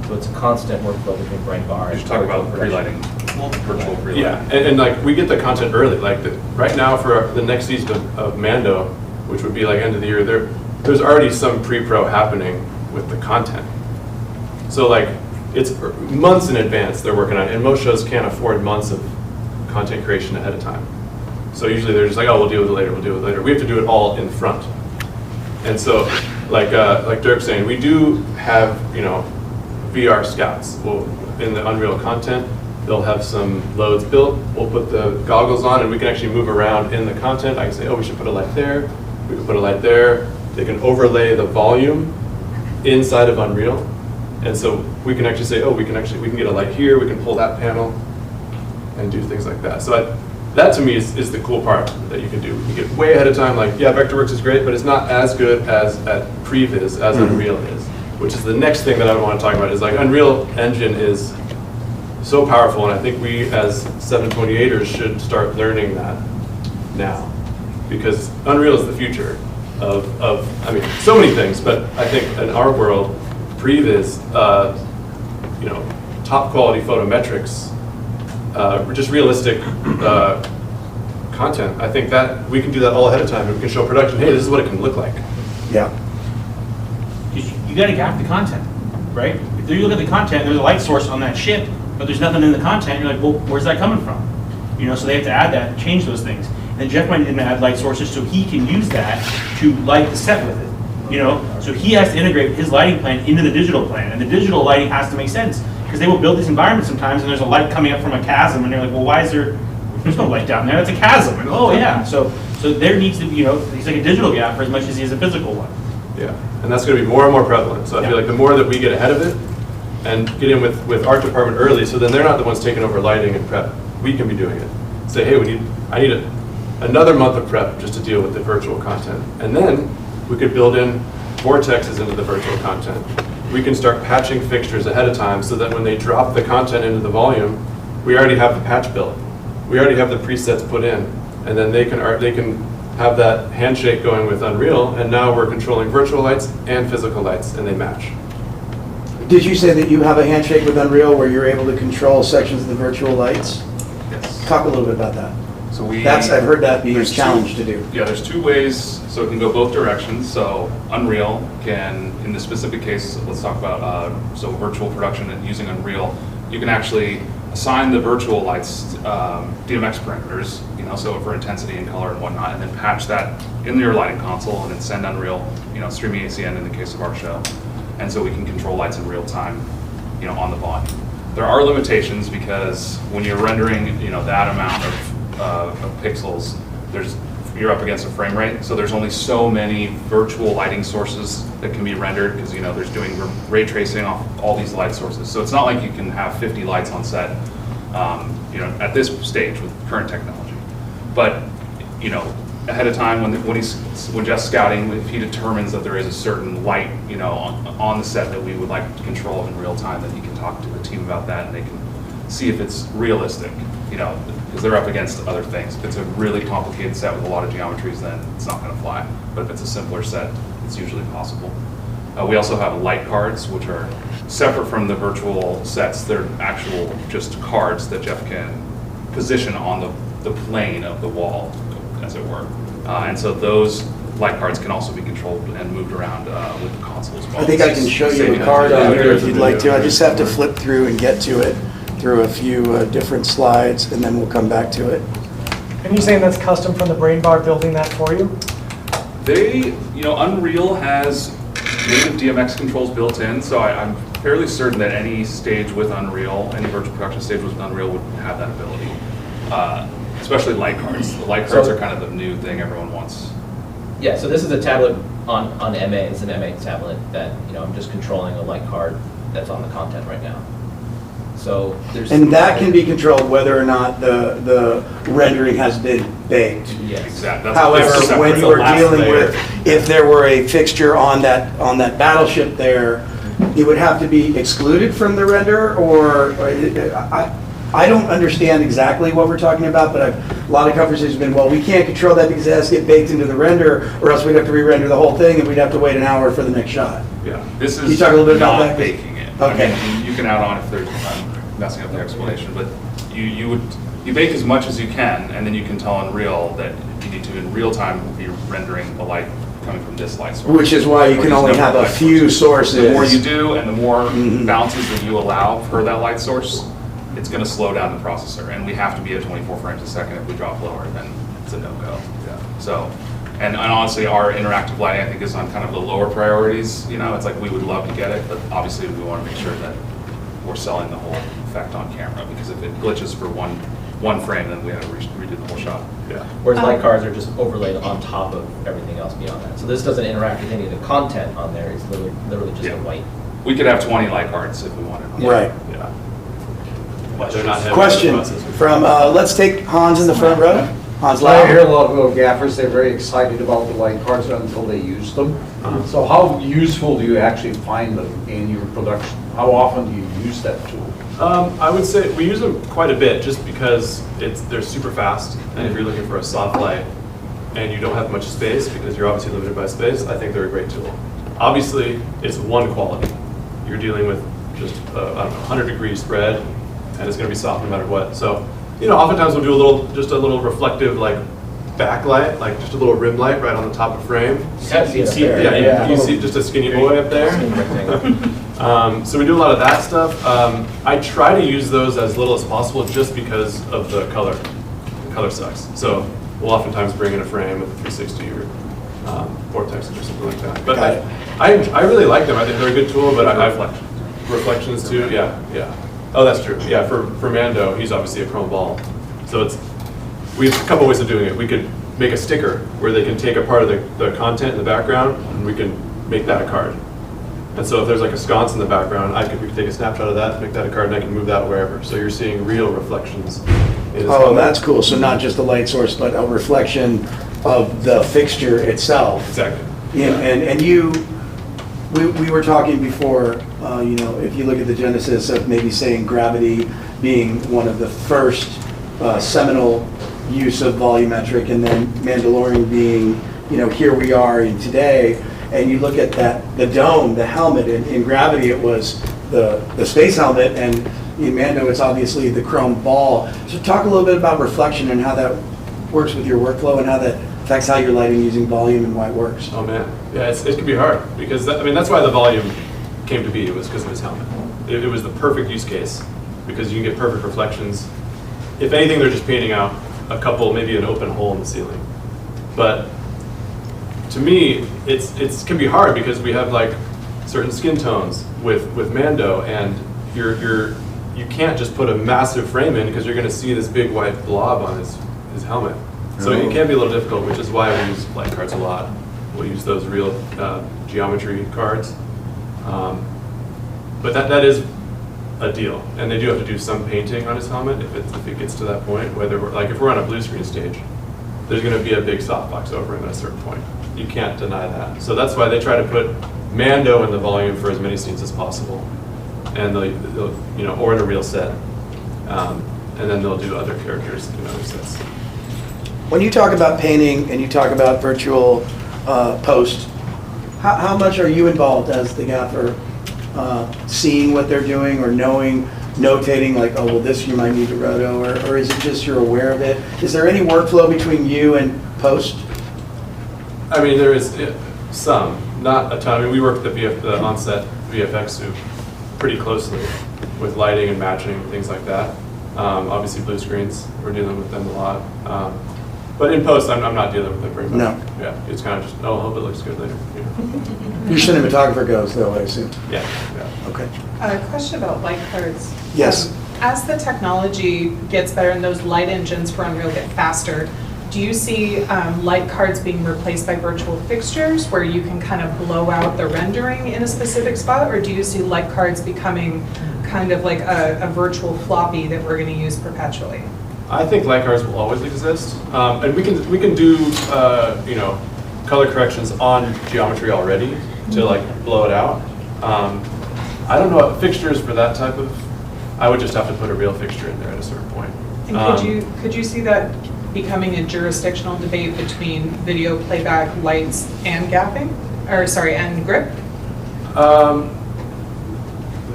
So it's a constant workflow between Brain Bar and Just talk about pre-lighting, virtual pre-lighting. Yeah, and like we get the content early. Like right now for the next season of Mando, which would be like end of the year, there's already some pre-pro happening with the content. So like it's months in advance they're working on it, and most shows can't afford months of content creation ahead of time. So usually they're just like, oh, we'll deal with it later. We have to do it all in front. And so like Dirk's saying, we do have VR scouts. In the Unreal content, they'll have some loads built. We'll put the goggles on, and we can actually move around in the content. I can say, oh, we should put a light there. We can put a light there. They can overlay the volume inside of Unreal. And so we can actually say, oh, we can get a light here. We can pull that panel and do things like that. So that to me is the cool part that you can do. You get way ahead of time, like, yeah, Vectorworks is great, but it's not as good as at Previs as Unreal is, which is the next thing that I would want to talk about is like Unreal Engine is so powerful, and I think we as 728ers should start learning that now, because Unreal is the future of I mean, so many things, but I think in our world, Previs, you know, top quality photometrics, just realistic content. I think that we can do that all ahead of time, and we can show production, hey, this is what it can look like. Yeah. You got to gap the content, right? If you look at the content, there's a light source on that ship, but there's nothing in the content. You're like, well, where's that coming from? You know, so they have to add that and change those things. And Jeff might need to add light sources so he can use that to light the set with it. You know, so he has to integrate his lighting plan into the digital plan, and the digital lighting has to make sense because they will build these environments sometimes, and there's a light coming up from a chasm, and they're like, well, why is there's no light down there? That's a chasm. And oh yeah, so there needs to be, you know, he's like a digital gap for as much as he is a physical one. Yeah, and that's going to be more and more prevalent. So I feel like the more that we get ahead of it and get in with art department early, so then they're not the ones taking over lighting and prep. We can be doing it. Say, hey, I need another month of prep just to deal with the virtual content. And then we could build in vortexes into the virtual content. We can start patching fixtures ahead of time so that when they drop the content into the volume, we already have the patch built. We already have the presets put in. And then they can have that handshake going with Unreal, and now we're controlling virtual lights and physical lights, and they match. Did you say that you have a handshake with Unreal where you're able to control sections of the virtual lights? Yes. Talk a little bit about that. So I've heard that be a there's challenge to do. Yeah, there's two ways, so it can go both directions. So Unreal can, in this specific case, let's talk about so virtual production and using Unreal, you can actually assign the virtual lights DMX parameters, you know, so for intensity and color and whatnot, and then patch that in your lighting console and then send Unreal, you know, streaming ACN in the case of our show. And so we can control lights in real time, you know, on the volume. There are limitations because when you're rendering, you know, that amount of pixels, you're up against a frame rate. So there's only so many virtual lighting sources that can be rendered because, you know, there's doing ray tracing off all these light sources. So it's not like you can have 50 lights on set, you know, at this stage with current technology. But, you know, ahead of time when Jeff's scouting, if he determines that there is a certain light, you know, on the set that we would like to control in real time, then he can talk to the team about that and they can see if it's realistic, you know, because they're up against other things. If it's a really complicated set with a lot of geometries, then it's not going to fly. But if it's a simpler set, it's usually possible. We also have light cards, which are separate from the virtual sets. They're actual just cards that Jeff can position on the plane of the wall, as it were. And so those light cards can also be controlled and moved around with the console as well. I think I can show you a card on here if you'd like to. I just have to flip through and get to it through a few different slides, and then we'll come back to it. And you're saying that's custom from the brain bar building that for you? You know, Unreal has native DMX controls built in, so I'm fairly certain that any stage with Unreal, any virtual production stage with Unreal would have that ability. Especially light cards. The light cards are kind of the new thing everyone wants. Yeah, so this is a tablet on MA. It's an MA tablet that, you know, I'm just controlling a light card that's on the content right now. So there's... And that can be controlled whether or not the rendering has been baked. Yes. Exactly. However, when you are dealing with, if there were a fixture on that battleship there, it would have to be excluded from the render, or I don't understand exactly what we're talking about, but a lot of conversations have been, well, we can't control that because it has to get baked into the render, or else we'd have to re-render the whole thing and we'd have to wait an hour for the next shot. Yeah, this Can you is talk a little bit about not that? baking it. Okay. I mean, you can add on if there's, I'm messing up the explanation, but you bake as much as you can, and then you can tell Unreal that you need to, in real time, be rendering the light coming from this light source. Which is why you Or can use only number have of a light few sources. The more sources. you do, and the more Mhm. bounces that you allow per that light source, it's going to slow down the processor, and we have to be at 24 frames a second. If we drop lower, then it's a no-go. Yeah. So, and honestly, our interactive lighting, I think, is on kind of the lower priorities. You know, it's like we would love to get it, but obviously we want to make sure that we're selling the whole effect on camera, because if it glitches for one frame, then we have to redo the whole shot. Yeah. Whereas light cards are just overlaid on top of everything else beyond that. So this doesn't interact with any of the content on there. It's literally just Yeah. a white. We could have 20 light cards if we wanted. Right. Yeah. They're not heavy Question processors. from, let's take Hans in the front row. Hans I hear a Lau. lot of little gaffers, they're very excited about the light cards until they use them. So how useful do you actually find them in your production? How often do you use that tool? I would say we use them quite a bit just because they're super fast, and if you're looking for a soft light and you don't have much space because you're obviously limited by space, I think they're a great tool. Obviously, it's one quality. You're dealing with just I don't know, 100-degree spread, and it's going to be soft no matter what. So, oftentimes we'll do just a little reflective like backlight, like just a little rim light right on the top of frame. You see it Yeah, there. you see just a skinny boy up there. So we do a lot of that stuff. I try to use those as little as possible just because of the color. The color sucks. So we'll oftentimes bring in a frame with a 360 or vortex or something like that. But Got it. I really like them. I think they're a good tool, but reflections too. Yeah. Oh, that's true. Yeah, for Mando, he's obviously a chrome ball. So we have a couple ways of doing it. We could make a sticker where they can take a part of the content in the background, and we can make that a card. And so if there's like a sconce in the background, we could take a snapshot of that, make that a card, and I can move that wherever. So you're seeing real reflections. In his Oh, helmet. that's cool. So not just the light source, but a reflection of the fixture itself. Exactly. Yeah, and we were talking before, if you look at the genesis of maybe saying gravity being one of the first seminal use of volumetric, and then Mandalorian being, here we are in today, and you look at the dome, the helmet, in Gravity it was the space helmet, and in Mando it's obviously the chrome ball. So talk a little bit about reflection and how that works with your workflow and how that affects how you're lighting using volume and why it works. Oh man, yeah, it can be hard because that's why the volume came to be. It was because of his helmet. It was the perfect use case because you can get perfect reflections. If anything, they're just painting out a couple, maybe an open hole in the ceiling. But to me, it can be hard because we have like certain skin tones with Mando, and you can't just put a massive frame in because you're going to see this big white blob on his helmet. So it can be a little difficult, which is why we use light cards a lot. We'll use those real geometry cards. But that is a deal, and they do have to do some painting on his helmet if it gets to that point. If we're on a blue screen stage, there's going to be a big softbox over him at a certain point. You can't deny that. So that's why they try to put Mando in the volume for as many scenes as possible, and they'll or in a real set, and then they'll do other characters in other sets. When you talk about painting and you talk about virtual post, how much are you involved as the gaffer, seeing what they're doing or notating like, oh, well, this you might need to roto, or is it just you're aware of it? Is there any workflow between you and post? I mean, there is some, not a ton. I mean, we work with the on-set VFX suit pretty closely with lighting and matching and things like that. Obviously, blue screens, we're dealing with them a lot. But in post, I'm not dealing with them very much. No. Yeah, it's kind of just, I hope it looks good later. Your cinematographer goes though, I assume. Yeah. Okay. A question about light cards. Yes. As the technology gets better and those light engines for Unreal get faster, do you see light cards being replaced by virtual fixtures where you can kind of blow out the rendering in a specific spot, or do you see light cards becoming kind of like a virtual floppy that we're going to use perpetually? I think light cards will always exist, and we can do color corrections on geometry already to like blow it out. I don't know fixtures for that type of. I would just have to put a real fixture in there at a certain point. And could you see that becoming a jurisdictional debate between video playback, lights, and gapping, and grip?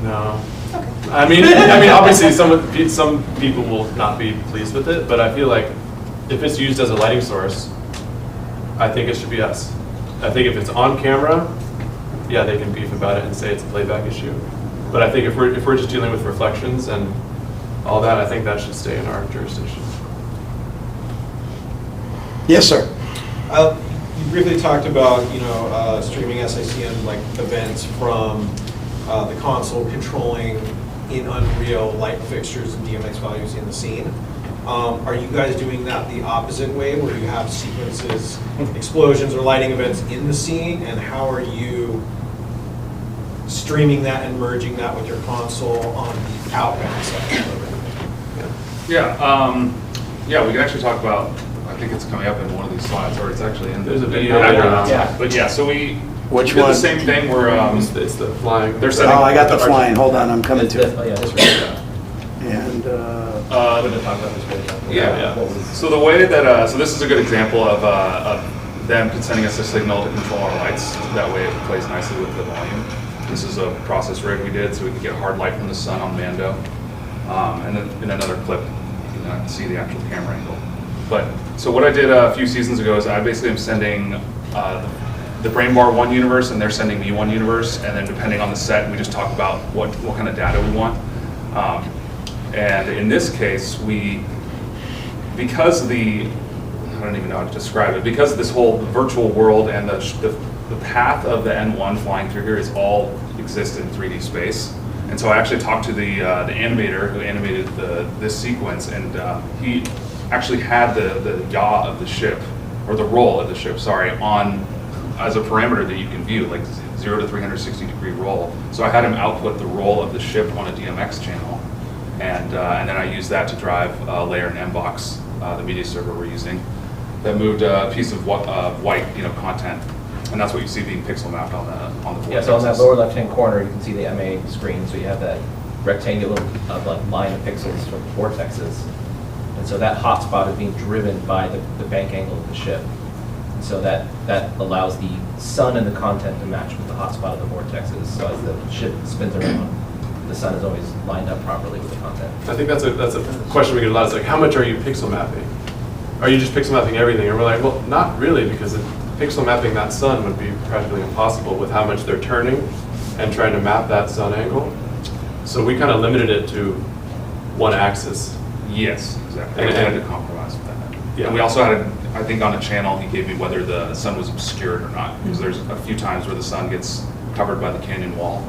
No. Okay. I mean, obviously, some people will not be pleased with it, but I feel like if it's used as a lighting source, I think it should be us. I think if it's on camera, yeah, they can beef about it and say it's a playback issue. But I think if we're just dealing with reflections and all that, I think that should stay in our jurisdiction. Yes, sir. You briefly talked about streaming SICM like events from the console controlling in Unreal light fixtures and DMX values in the scene. Are you guys doing that the opposite way, where you have sequences, explosions, or lighting events in the scene, and how are you streaming that and merging that with your console on the outbound side? Yeah, we can actually talk about, I think it's coming up in one of these slides, or it's actually in the. There's a video later on. Yeah, but yeah, so we Which did one? the same thing where, It's the flying. they're Oh, setting. I got the flying. Hold on, I'm coming to it. Oh, yeah, that's right. And, We're gonna talk about this later. Yeah. What was- So the way that, so this is a good example of them sending us a signal to control our lights. That way it plays nicely with the volume. This is a process rig we did so we could get hard light from the sun on Mando. And then in another clip, you can see the actual camera angle. But, so what I did a few seasons ago is I basically am sending the Brain Bar one universe and they're sending me one universe. And then depending on the set, we just talk about what kind of data we want. And in this case, because I don't even know how to describe it, because this whole virtual world and the path of the N1 flying through here is all exist in 3D space. And so I actually talked to the animator who animated this sequence, and he actually had the yaw of the ship, or the roll of the ship, sorry, on as a parameter that you can view, like 0 to 360 degree roll. So I had him output the roll of the ship on a DMX channel. And then I used that to drive Layer and Mbox, the media server we're using, that moved a piece of white, content, and that's what you see being pixel mapped on the. Yeah, so on that lower left-hand corner, you can see the MA screen. So you have that rectangular line of pixels from vortexes, and so that hotspot is being driven by the bank angle of the ship. And so that allows the sun and the content to match with the hotspot of the vortexes. So as the ship spins around, the sun is always lined up properly with the content. I think that's a question we get a lot. It's like, how much are you pixel mapping? Are you just pixel mapping everything? And we're like, well, not really, because pixel mapping that sun would be practically impossible with how much they're turning and trying to map that sun angle. So we kind of limited it to one axis. Yes, exactly. And I had to compromise with that. Yeah. And we also had, I think on a channel, he gave me whether the sun was obscured or not, because there's a few times where the sun gets covered by the canyon wall.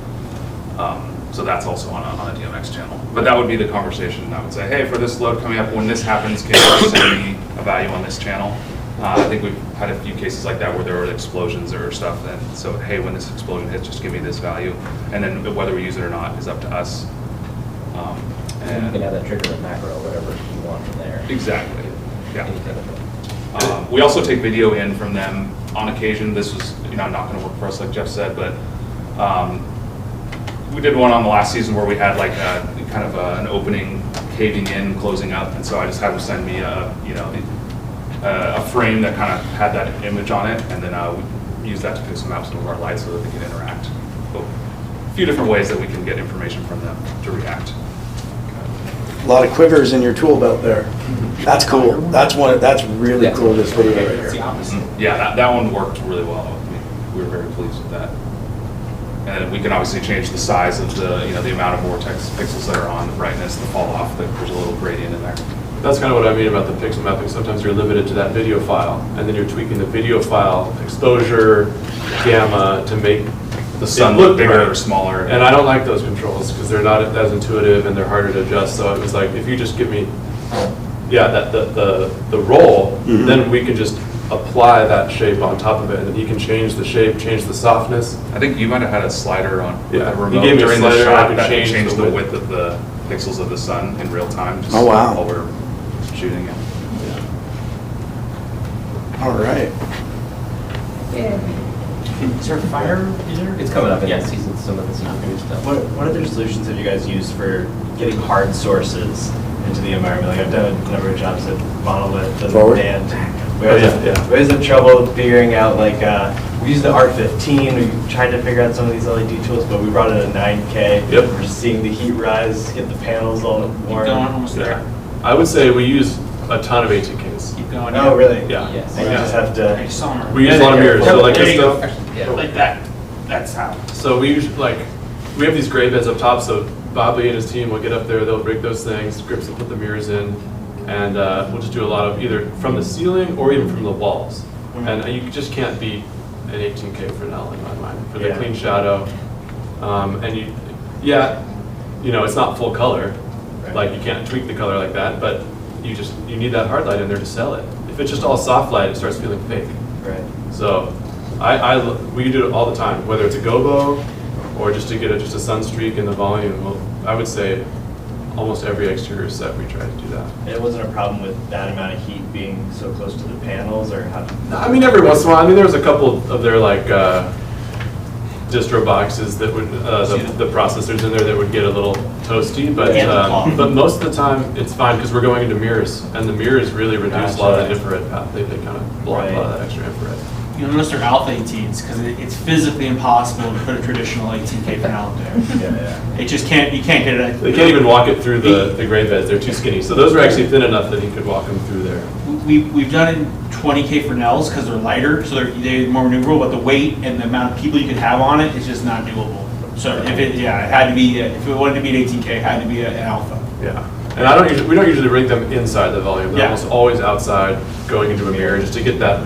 So that's also on a DMX channel. But that would be the conversation. I would say, hey, for this load coming up, when this happens, can you send me a value on this channel? I think we've had a few cases like that where there were explosions or stuff. And so, hey, when this explosion hits, just give me this value. And then whether we use it or not is up to us. And you can have that trigger a macro or whatever you want from there. Exactly. Yeah. Anything of it. We also take video in from them on occasion. This was, not going to work for us, like Jeff said, but we did one on the last season where we had like an opening caving in, closing up, and so I just had them send me a frame that kind of had that image on it, and then we use that to pixel map some of our lights so that they can interact. So, a few different ways that we can get information from them to react. a lot of quivers in your tool belt there. That's cool. That's really Yeah. cool, this video right It's the here. opposite. Yeah, that one worked really well. We were very pleased with that. And we can obviously change the size of the amount of vortex pixels that are on, the brightness, the fall off. There's a little gradient in there. That's kind of what I mean about the pixel mapping. Sometimes you're limited to that video file, and then you're tweaking the video file exposure, gamma, to make The sun look look bigger right. or smaller. And I don't like those controls because they're not as intuitive and they're harder to adjust. So it was like, if you just give me, the roll, Mhm. then we can just apply that shape on top of it, and then he can change the shape, change the softness. I think you might have had a slider on Yeah, the he remote gave me a during the slider, I shot could that change changed the the width. width of the pixels of the sun in real time. Just Oh, wow. While we're shooting it. All right. Is there a fire? It's coming up in Yeah. season, some of the season two stuff. What other solutions have you guys used for getting hard sources into the environment? Like I've done a number of jobs at Monolith and Forward. Band. We Oh, always, yeah, have, yeah. we always have trouble figuring out, like, we used the R15, we tried to figure out some of these LED tools, but we brought in a 9K. Yep. We're seeing the heat rise, get the panels all warm. Keep going, almost there. I would say we use a ton of 18Ks. Keep going. Oh, really? Yeah. Yes. And you just have to, I saw them. We use a lot of mirrors, so like There this you go. stuff. Yeah. Like that. That's how. So we usually, we have these gray beds up top, so Bobby and his team will get up there, they'll rig those things, Grips will put the mirrors in, and we'll just do a lot of either from the ceiling or even from the walls. And you just can't beat an 18K Fresnel in my mind, for the Yeah. clean shadow. And it's not full color, Right. like you can't tweak the color like that, but you need that hard light in there to sell it. If it's just all soft light, it starts feeling fake. right. So we do it all the time, whether it's a gobo or just to get just a sun streak in the volume. Well, I would say almost every exterior set we try to do that. And it wasn't a problem with that amount of heat being so close to the panels, or how? I mean, every once in a while, I mean, there was a couple of their like distro boxes that would, the processors in there that would get a little toasty, but most of the time it's fine because we're going into mirrors, and the mirrors really reduce a lot of the infrared path. They kind of block a lot of that extra infrared. You'll notice they're alpha 18s because it's physically impossible to put a traditional 18K panel up there. It just can't, you can't get it. They can't even walk it through the gray beds. They're too skinny. So those are actually thin enough that he could walk them through there. We've done it in 20K Fresnels because they're lighter, so they're more maneuverable, but the weight and the amount of people you could have on it is just not doable. So if it had to be, if it wanted to be an 18K, it had to be an alpha. Yeah. And we don't usually rig them inside the volume. They're almost always outside, going into a mirror, just to get that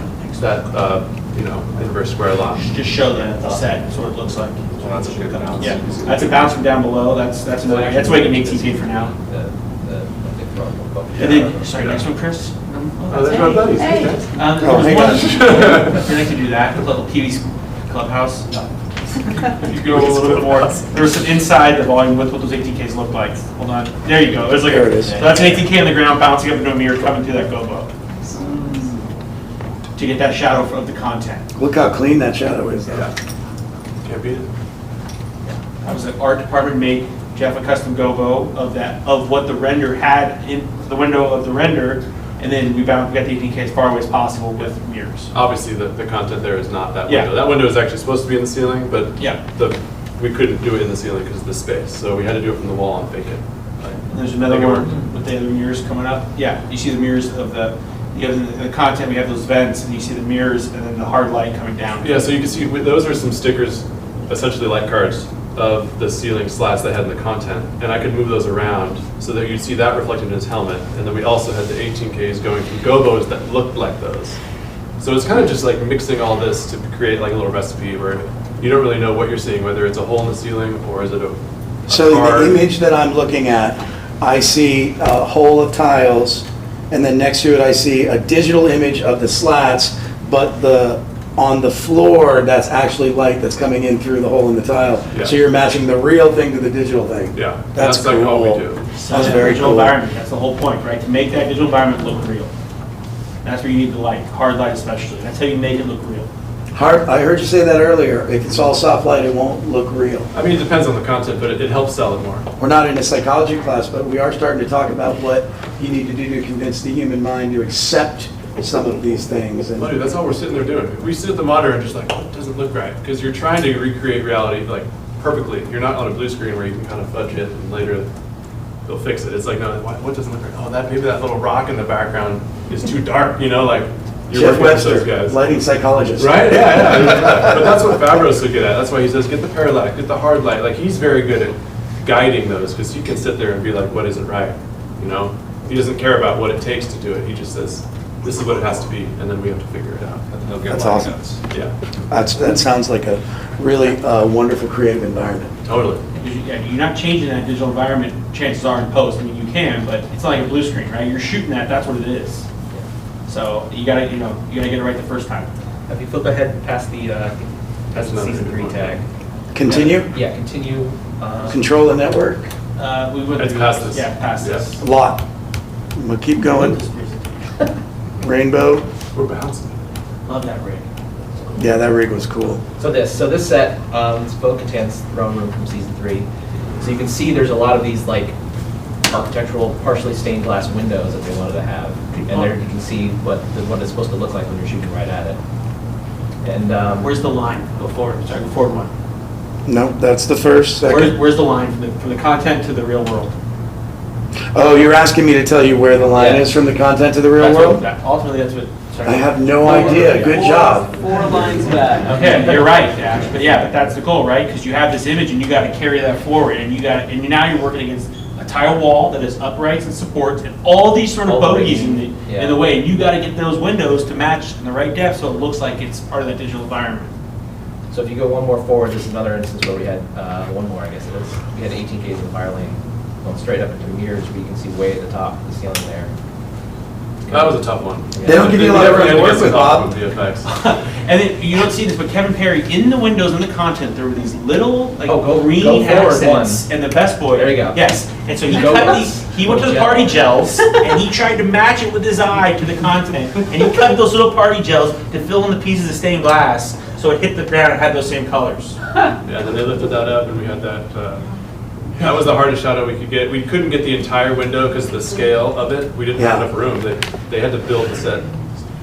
inverse square lock. Just show the set, that's what it looks like. Well, that's a good bounce. Yeah, that's a bounce from down below. That's why you can 18K for now. And then, sorry, next one, Chris. Oh, there's my buddies. Hey. Hang on. I'd like to do that. A little PV's clubhouse. If you go a little bit more, there's some inside the volume with what those 18Ks look like. Hold on. There you go. There's like There it is. So that's an 18K on the ground bouncing up into a mirror coming through that gobo. To get that shadow of the content. Look how clean that shadow is, though. Yeah. Can't beat it. That was an art department made Jeff a custom gobo of what the render had in the window of the render, and then we got the 18K as far away as possible with mirrors. Obviously, the content there is not that Yeah. window. That window is actually supposed to be in the ceiling, but Yeah. we couldn't do it in the ceiling because of the space. So we had to do it from the wall and fake it. And there's another Make it one work. with the other mirrors coming up. Yeah, you see the mirrors of you have the content, we have those vents, and you see the mirrors and then the hard light coming down. Yeah, so you can see those are some stickers, essentially light cards of the ceiling slats that had in the content, and I could move those around so that you'd see that reflected in his helmet. And then we also had the 18Ks going through gobos that looked like those. So it's kind of just like mixing all this to create like a little recipe where you don't really know what you're seeing, whether it's a hole in the ceiling or is it a So card. the image that I'm looking at, I see a hole of tiles, and then next to it I see a digital image of the slats, but on the floor, that's actually light that's coming in through the hole in the tile. Yeah. So you're matching the real thing to the digital thing. Yeah, That's like all we cool. do. That's very digital cool. environment, that's the whole point, right? To make that digital environment look real. That's where you need the light, hard light especially. That's how you make it look real. I heard you say that earlier. If it's all soft light, it won't look real. I mean, it depends on the content, but it helps sell it more. We're not in a psychology class, but we are starting to talk about what you need to do to convince the human mind to accept some of these things. And Dude, that's all we're sitting there doing. We sit at the monitor and just like, oh, it doesn't look right. Because you're trying to recreate reality like perfectly. You're not on a blue screen where you can kind of fudge it and later they'll fix it. It's like, no, what doesn't look right? Oh, maybe that little rock in the background is too dark, like you're Jeff working with those Webster, guys. lighting psychologist. Right? Yeah. But that's what Favreau's so good at. That's why he says, get the parallax, get the hard light. Like, he's very good at guiding those because you can sit there and be like, what isn't right? He doesn't care about what it takes to do it. He just says, this is what it has to be, and then we have to figure it out. That's awesome. Yeah, That sounds like a really wonderful creative environment. totally. You're not changing that digital environment, chances are in post. I mean, you can, but it's not like a blue screen, right? You're shooting that's what it is. So you gotta get it right the first time. If you flip ahead past the another season good 3 one. tag. Continue, Yeah, continue. control the network, We went It's through past this. Yeah, past Yeah. this. a lot. We'll keep going. Rainbow, We're bouncing. Love that rig. yeah, that rig was cool. So this set, this boat contains throne room from season 3. So you can see there's a lot of these like architectural, partially stained glass windows that they wanted to have, and there you can see what it's supposed to look like when you're shooting right at it. And Where's the line? Go forward. Sorry, go forward one. No, that's the first, second. Where's the line from the content to the real world? Oh, you're asking me to tell you where the line Yeah. is from the content to the real That's what- world? Ultimately, that's what. Sorry. I have no idea. Good job. 4 lines back. Okay, you're right, Dash. But that's the goal, right? Because you have this image and you got to carry that forward, and now you're working against a tile wall that has uprights and supports, and all these sort of All the bogeys rigging, in the way. And you got to get those windows to match in the right depth, so it looks like it's part of that digital environment. So if you go one more forward, this is another instance where we had one more, I guess it is. We had 18Ks in the fire lane going straight up into mirrors where you can see way at the top of the ceiling there. That was a tough one. They don't give you a lot of room to work with, Bob. VFX. And then you don't see this, but Kevin Perry, in the windows in the content, there were these little like go green forward accents, and the best boy. There you go. Yes, and so he Go cut ones. these. He went to the Gel. party gels, and he tried to match it with his eye to the content, and he cut those little party gels to fill in the pieces of stained glass, so it hit the ground and had those same colors. Yeah, then they lifted that up and we had that, that was the hardest shadow we could get. We couldn't get the entire window because of the scale of it. We didn't have Yeah. enough room. They had to build the set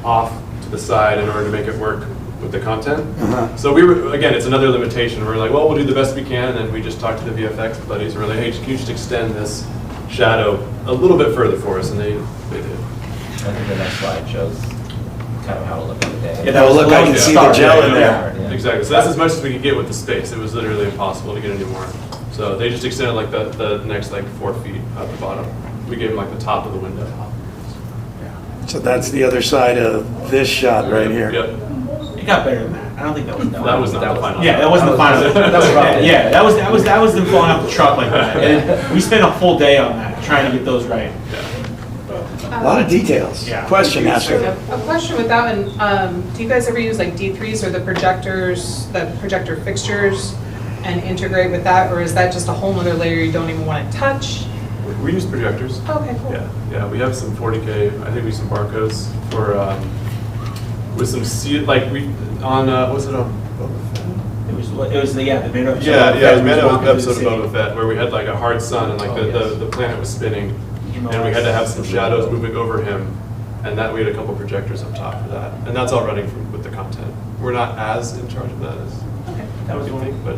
off to the side in order to make it work with the content. So we were, again, it's another limitation. We're like, well, we'll do the best we can, and then we just talked to the VFX buddies. We're like, hey, can you just extend this shadow a little bit further for us? And they did. I think the next slide shows kind of how it looked the day. Yeah, That will look, I can see the gel in there. Yeah. Exactly. So that's as much as we could get with the space. It was literally impossible to get any more. So they just extended like the next like 4 feet at the bottom. We gave them like the top of the window. So that's the other side of this shot right here. Yep. It got better than that. I don't think that was. That was not the final. Yeah, that wasn't the final. That was rough. Yeah, that was them falling off the truck like that. And we spent a full day on that trying to get those right. A lot of details. Yeah. Question, Ashley. A question with that one, do you guys ever use like D3s or the projectors, the projector fixtures, and integrate with that, or is that just a whole nother layer you don't even want to touch? We use projectors. Okay, cool. Yeah. We have some 40K. I think we use some barcodes for with some like we on what's it on? It was the Mando episode. Yeah, it was Mando walking through the episode of city. Boba Fett where we had like a hard sun and like the planet was spinning, and we had to have some shadows moving over him, and that we had a couple projectors up top for that, and that's all running with the content. We're not as in charge of that as Okay, that was the you only. think, but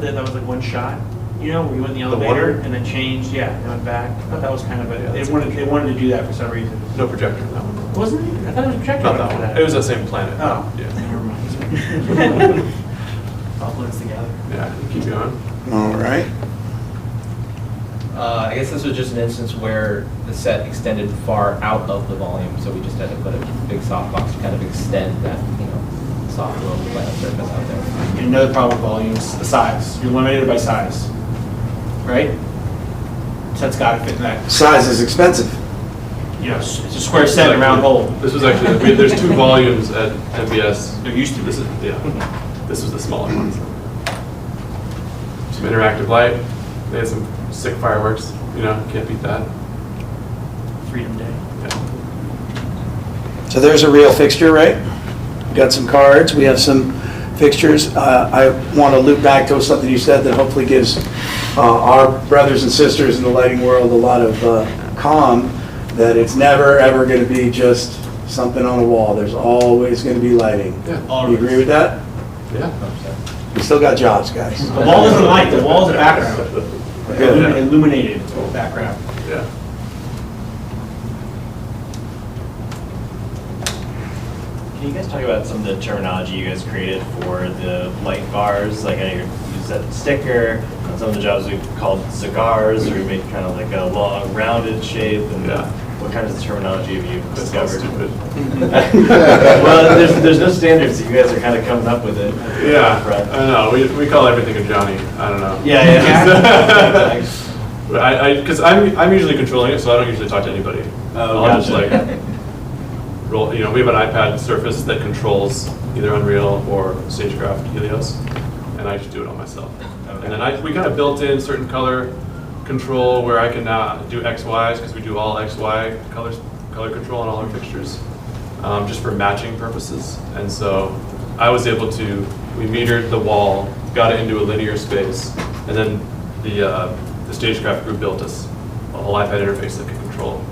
That was like one shot. You know, where you went in the The elevator water? and then changed. Yeah, and went back. I thought that was kind of Yeah, a. that's They wanted to do that for some reason. no projector in that one. Wasn't it? I thought it was a projector. Not for that one. that. It was the same planet. Oh, Yeah. never mind. All blends together. Yeah. Keep going. All right. I guess this was just an instance where the set extended far out of the volume, so we just had to put a big softbox to kind of extend that, soft little flat surface out there. And another problem with volumes, the size. You're limited by size, right? Set's got to fit in that. Size is expensive. It's a square set in a round hole. This was actually there's 2 volumes at MBS. There used to be. This is This was the smaller one. Some interactive light. They had some sick fireworks. Can't beat that. Freedom Day. Yeah. So there's a real fixture, right? We've got some cards, we have some fixtures. I want to loop back to something you said that hopefully gives our brothers and sisters in the lighting world a lot of calm, that it's never ever going to be just something on a wall. There's always going to be lighting. Yeah. You agree with that? Yeah. We still got jobs, guys. The wall isn't light, the wall is a background. Good. Illuminated background. Yeah. Can you guys talk about some of the terminology you guys created for the light bars? Like I know you used that sticker. On some of the jobs we called cigars, or we made kind of like a long rounded shape. And Yeah. what kind of terminology have you That's all discovered? stupid. Well, there's no standards, so you guys are kind of coming up with it. Yeah. Right. I know. We call everything a Johnny. I don't know. Yeah. But because I'm usually controlling it, so I don't usually talk to anybody. Oh, I'll just gotcha. like roll. We have an iPad Surface that controls either Unreal or Stagecraft Helios, and I just do it all myself. Okay. And then we kind of built in certain color control where I can now do XYs because we do all XY color control on all our fixtures, just for matching purposes. And so I was able to, we metered the wall, got it into a linear space, and then the Stagecraft group built us a whole iPad interface that could control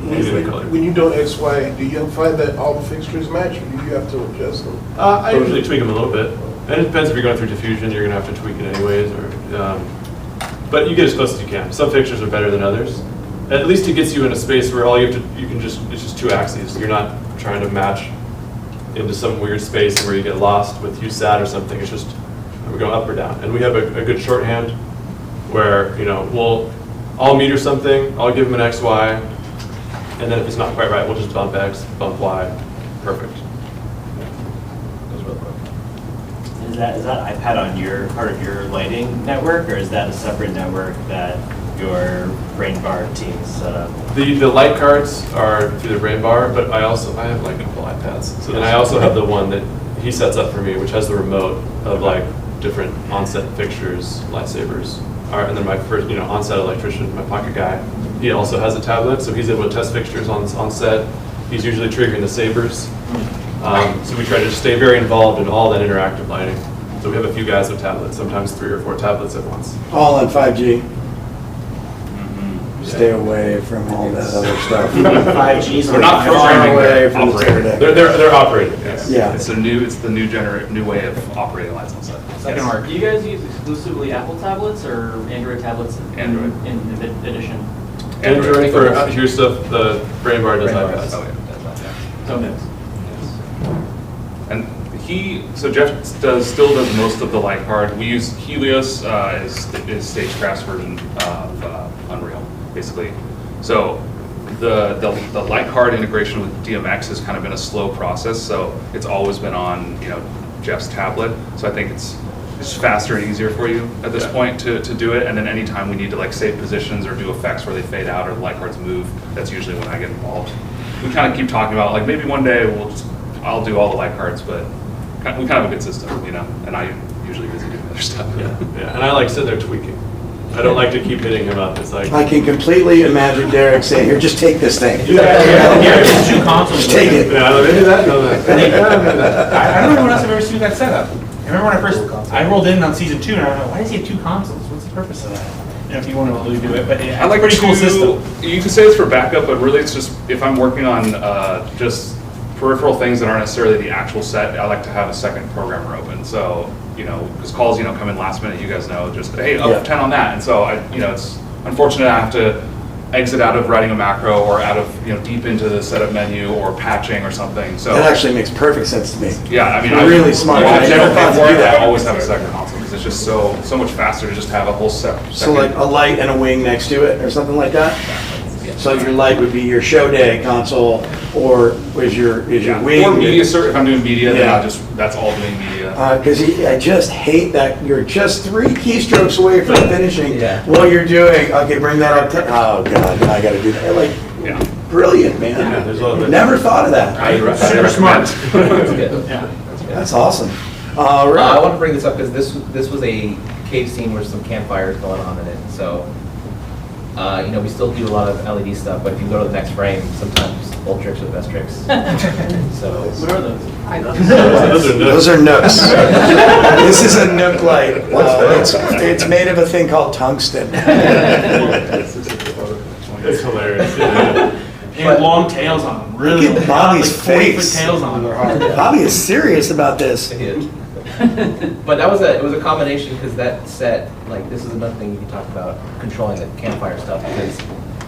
using the color. When you do XY, do you find that all the fixtures match, or do you have to adjust them? I usually tweak them a little bit. And it depends if you're going through diffusion, you're going to have to tweak it anyways. But you get as close as you can. Some fixtures are better than others. At least it gets you in a space where all you have to, it's just 2 axes. You're not trying to match into some weird space where you get lost with HuSat or something. It's just, we go up or down. And we have a good shorthand where, I'll meter something, I'll give them an XY, and then if it's not quite right, we'll just bump X, bump Y. Perfect. Is that iPad on your part of your lighting network, or is that a separate network that your rain bar team's setup? The light cards are through the rain bar, but I have like a couple iPads. So then I also have the one that he sets up for me, which has the remote of like different onset fixtures, lightsabers. And then my first, onset electrician, my pocket guy, he also has a tablet, so he's able to test fixtures on set. He's usually triggering the sabers. So we try to just stay very involved in all that interactive lighting. So we have a few guys with tablets, sometimes 3 or 4 tablets at once. All on 5G. Stay away from all that other stuff. 5G's They're not Far programming, away they're from the operating. internet. They're operating, yes. Yeah. It's the new way of operating lights on set. Second mark. Do you guys use exclusively Apple tablets or Android tablets Android. in addition? Android for here's stuff, the brain bar does iPads. Oh, yeah. So mix. And Jeff still does most of the light card. We use Helios is Stagecraft's version of Unreal, basically. So the light card integration with DMX has kind of been a slow process. So it's always been on Jeff's tablet. So I think it's faster and easier for you at this point to do it. And then anytime we need to like save positions or do effects where they fade out or the light cards move, that's usually when I get involved. We kind of keep talking about like maybe one day I'll do all the light cards, but we kind of have a good system, and I'm usually busy doing other stuff. Yeah, and I like sitting there tweaking. I don't like to keep hitting him up. It's like I can completely imagine Derek saying, "Here, just take this thing." There's 2 consoles. Just take it. Yeah, maybe that. No, that. I don't know when else I've ever seen that setup. I remember when I rolled in on season 2, and I was like, why does he have 2 consoles? What's the purpose of that? If you want to really do it, but yeah, I like pretty cool system. You can say it's for backup, but really it's just if I'm working on just peripheral things that aren't necessarily the actual set, I like to have a second programmer open. So because calls come in last minute, you guys know, just hey, up 10 on that, and so it's unfortunate I have to exit out of writing a macro or out of deep into the setup menu or patching or something. So That actually makes perfect sense to me. yeah, I mean, Really smart. I've I never never thought to paid for do it. that. I always have a second console because it's just so much faster to just have a whole second. So like a light and a wing next to it or something like that? So your light would be your show day console, or is your wing? Or media, if I'm doing media, then Yeah. that's all doing media. Because I just hate that you're just 3 keystrokes away from finishing Yeah. what you're doing. Okay, bring that up. Oh God, now I got to do that. Like, Yeah. brilliant, man. Yeah, there's a little bit. Never thought of that. Super smart. That's good. Yeah. That's awesome. All I right. want to bring this up because this was a cave scene where some campfires going on in it. So, we still do a lot of LED stuff, but if you go to the next frame, sometimes old tricks are the best tricks. So, What are those? Those are nooks. This is a nook light. It's made of a thing called tungsten. It's hilarious. Yeah. And long tails on them. Really Look at long. Bobby's Like 40-foot face. tails on them. Bobby is serious about this. but it was a combination because that set, this is another thing you can talk about controlling the campfire stuff because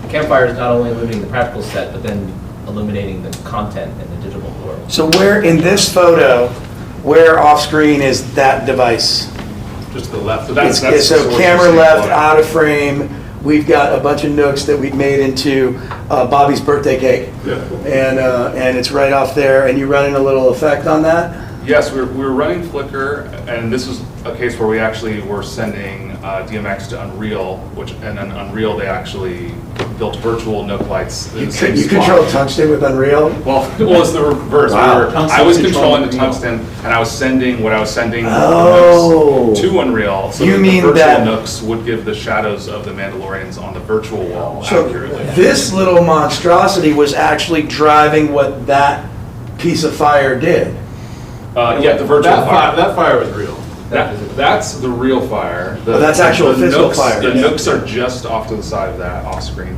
campfire is not only illuminating the practical set, but then illuminating the content in the digital world. So where in this photo, where off screen is that device? Just to the left. So So what camera you're left, seeing. out of frame. We've got a bunch of nooks that we've made into Bobby's birthday cake. Yeah. And it's right off there, and you're running a little effect on that? Yes, we're running Flickr, and this was a case where we actually were sending DMX to Unreal, and then Unreal they actually built virtual Nook lights. in the same You spot. control tungsten with Unreal? Well, it's the reverse. Wow. I was controlling the tungsten, and I was sending what I was sending Oh. Nooks to Unreal, so You that mean the virtual that- Nooks would give the shadows of the Mandalorians on the virtual wall So accurately. this little monstrosity was actually driving what that piece of fire did. Yeah, the virtual fire. That fire was real. That's the real fire. Oh, that's actual physical nooks, fire. The nooks are just off to the side of that, off screen.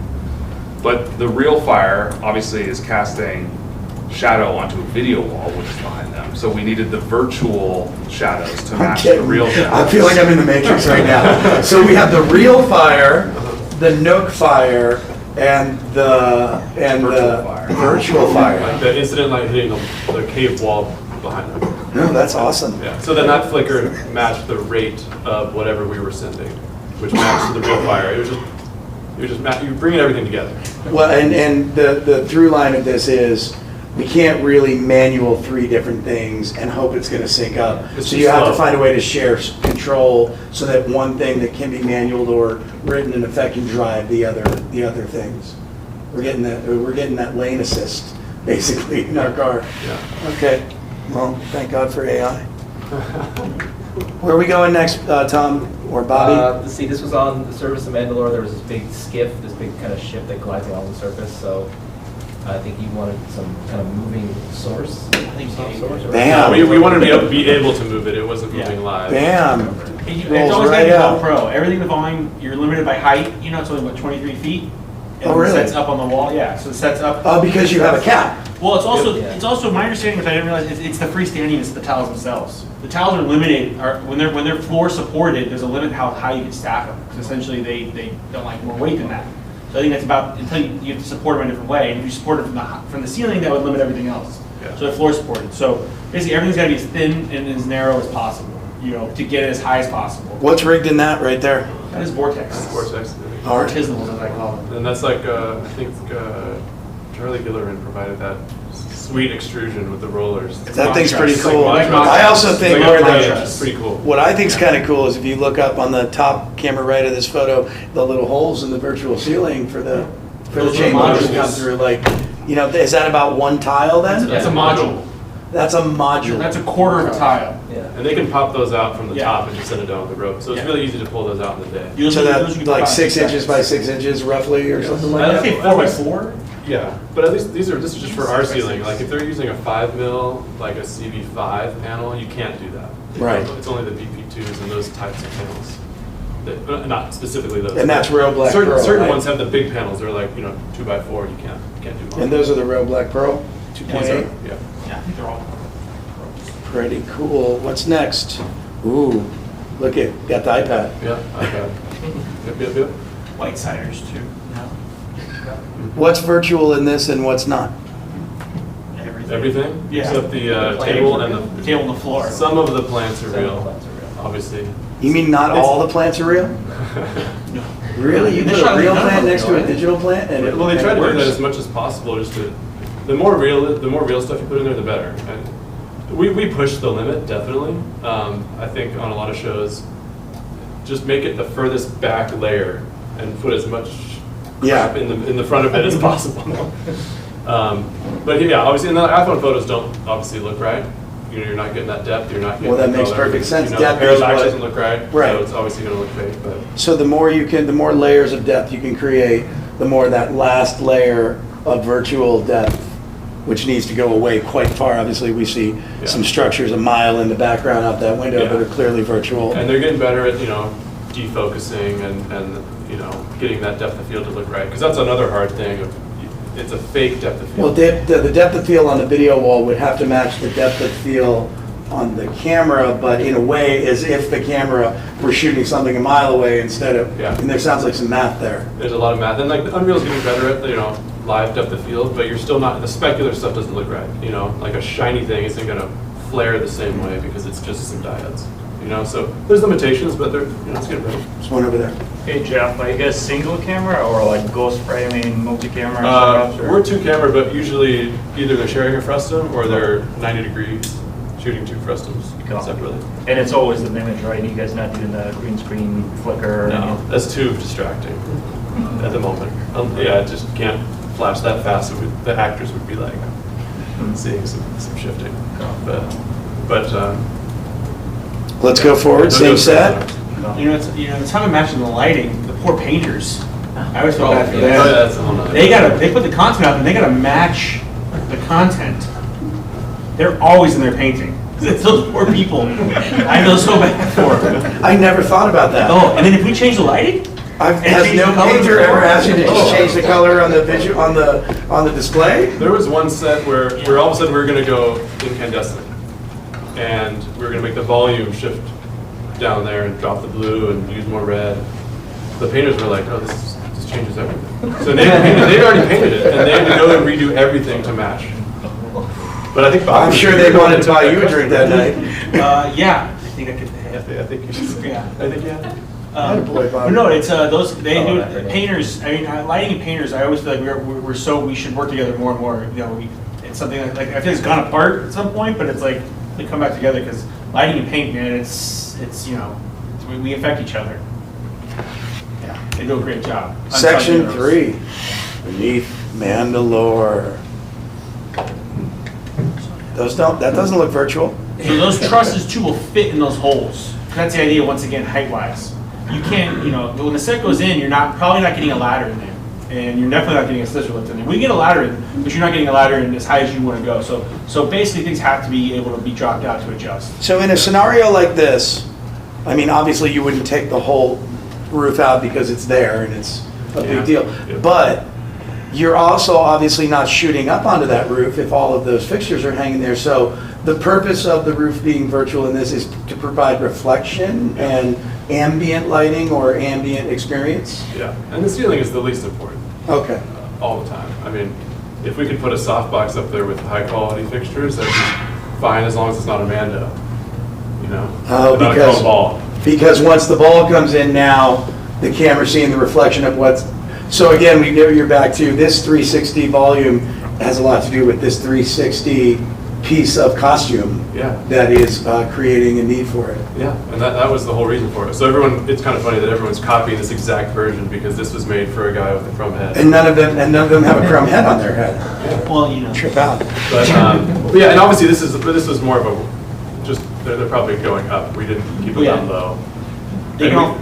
But the real fire, obviously, is casting shadow onto a video wall, which is behind them. So we needed the virtual shadows to match the real shadows. I feel like I'm in the Matrix right now. So we have the real fire, the Nook fire, and the virtual fire. Like the incident light hitting the cave wall behind them. No, that's awesome. Yeah. So then that flicker matched the rate of whatever we were sending, which matched the real fire. It was just you're bringing everything together. Well, and the through line of this is we can't really manual 3 different things and hope it's gonna sync up. It's So too you have to slow. find a way to share control so that one thing that can be manualed or written in effect can drive the other things. We're getting that lane assist, basically, in our car. Yeah. Okay, well, thank God for AI. Where are we going next, Tom or Bobby? Let's see, this was on the surface of Mandalore. There was this big skiff, this big kind of ship that glides along the surface. So I think you wanted some kind of moving source. I think source. Bam. We wanted to be able to move it. It wasn't moving live. Bam. It's Rolls always right got out. GoPro. Everything with volume, you're limited by height. You know, it's only about 23 feet. And Oh, really? It sets up on the wall. Yeah, so it sets up. Oh, because you have a cap. Well, Yeah. it's also my understanding, which I didn't realize, it's the freestandiness of the tiles themselves. The tiles are limited, when they're floor supported, there's a limit how high you can stack them. Because essentially they don't like more weight than that. So I think that's about, until you have to support them in a different way. And if you support it from the ceiling, that would limit everything else. Yeah. So they're floor supported. So basically everything's got to be as thin and as narrow as possible, you know, to get it as high as possible. What's rigged in that right there? That is vortex. Vortex. Artisanals, as I call them. And that's like, I think Charlie Gillerman provided that sweet extrusion with the rollers. That thing's pretty It's like cool. contrast. I also think It's where like a the, contrast. It's pretty cool. what I think's kind of cool is if you look up on the top camera right of this photo, the little holes in the virtual ceiling for the Those are chain motors to come modules. through, like, you know, is that about 1 tile then? That's a module. That's a module. That's a quarter of a tile. Yeah. And they can pop those out from the Yeah. top and just send it down with the rope. So it's Yeah. really easy to pull those out in the day. Usually- So usually that's you like can 6 find inches by 6 inches roughly or something like Let's say that? 4 by 4. Yeah, but at least this is just for our ceiling. Like if they're using a 5 mil, like a CV5 panel, you can't do that. Right. It's only the BP2s and those types of panels. Not specifically those. And that's Real Black certain, Pearl, Certain right? ones have the big panels. They're like 2 by 4. You can't do. And those are the Real Black Pearl, These 2.8? are- Yeah. Yeah, I think they're all. Pretty cool. What's next? Ooh, look it, got the iPad. Yeah. Okay. Yep. White siders too. What's virtual in this and what's not? Everything Yeah. except the table and The table and the floor. some of the plants are Some of the real. plants are real. Obviously. You mean not all the plants are real? Really? You put a real plant next to a digital plant and it Well, they try to do works? that as much as possible. Just to, the more real stuff you put in there, the better. And we push the limit definitely. I think on a lot of shows, just make it the furthest back layer and put as much crap in the front of it as possible. But yeah, obviously, and the iPhone photos don't obviously look right. You're not getting that depth. You're not getting. Well, that the makes color. perfect sense. The Depth is parallax what- doesn't look right. Right. So it's obviously going to look fake. But So the more layers of depth you can create, the more that last layer of virtual depth, which needs to go away quite far. Obviously, we see some structures a mile in the background out that window that are clearly virtual. And they're getting better at defocusing and getting that depth of field to look right, because that's another hard thing. It's a fake depth of Well, field. the depth of field on the video wall would have to match the depth of field on the camera, but in a way as if the camera were shooting something a mile away instead of, and there sounds like some math there. There's a lot of math, and like Unreal's getting better at live depth of field, but you're still not. The specular stuff doesn't look right. Like a shiny thing isn't going to flare the same way because it's just some diodes. So there's limitations, but they're it's getting better. There's one over there. Hey Jeff, are you guys single camera or like ghost framing, multi-camera setups? Or? We're 2 camera, but usually either they're sharing a frustum or they're 90 degrees shooting 2 frustums separately. And it's always the image, right? You guys not doing the green screen flicker? No, that's too distracting at the moment. Yeah, I just can't flash that fast. The actors would be like seeing some shifting. But Let's go forward, same set. It's how to match the lighting. The poor painters. I always feel bad for that's them. They put the content up and they gotta match the content. They're always in their painting. It's those poor people. I feel so bad for them. I never thought about that. Oh, and then if we change the lighting? Has change no the color painter before? ever asked you to just change the color on the visual on the display? There was one set where all of a sudden we were going to go incandescent, and we were going to make the volume shift down there and drop the blue and use more red. The painters were like, "Oh, this changes everything." So they'd already painted it, and they had to go and redo everything to match. But I think I'm sure they wanted to buy you a drink that night. Yeah, I think I could. I think you should. Yeah. I think yeah. Attaboy, Bob. No, it's they do painters. I mean, lighting and painters. I always feel like we should work together more and more. It's something like I feel it's gone apart at some point, but it's like they come back together because lighting and paint, man, it's we affect each other. Yeah, they do a great job. Section Uncut 3, beneath Mandalore. That doesn't look virtual. So those trusses too will fit in those holes. That's the idea. Once again, height-wise, you can't. When the set goes in, you're probably not getting a ladder in there, and you're definitely not getting a scissor lift in there. We get a ladder in, but you're not getting a ladder in as high as you want to go. So basically, things have to be able to be dropped out to adjust. So in a scenario like this, I mean, obviously you wouldn't take the whole roof out because it's there and it's a big deal. Yeah. But you're also obviously not shooting up onto that roof if all of those fixtures are hanging there. So the purpose of the roof being virtual in this is to provide reflection and ambient lighting or ambient experience? Yeah, and the ceiling is the least important. Okay. All the time. I mean, if we could put a softbox up there with high quality fixtures, that'd be fine as long as it's not a Mando. Oh, not a chrome ball. because once the ball comes in now, the camera's seeing the reflection of what's, so again, you're back to this 360 volume has a lot to do with this 360 piece of costume that is creating a need for it. Yeah, and that was the whole reason for it. So it's kind of funny that everyone's copying this exact version because this was made for a guy with a chrome head. And none of them have a chrome head on their head. Yeah. Well, Trip out. But yeah, and obviously this was more of a they're probably going up. We didn't keep them down low. They go,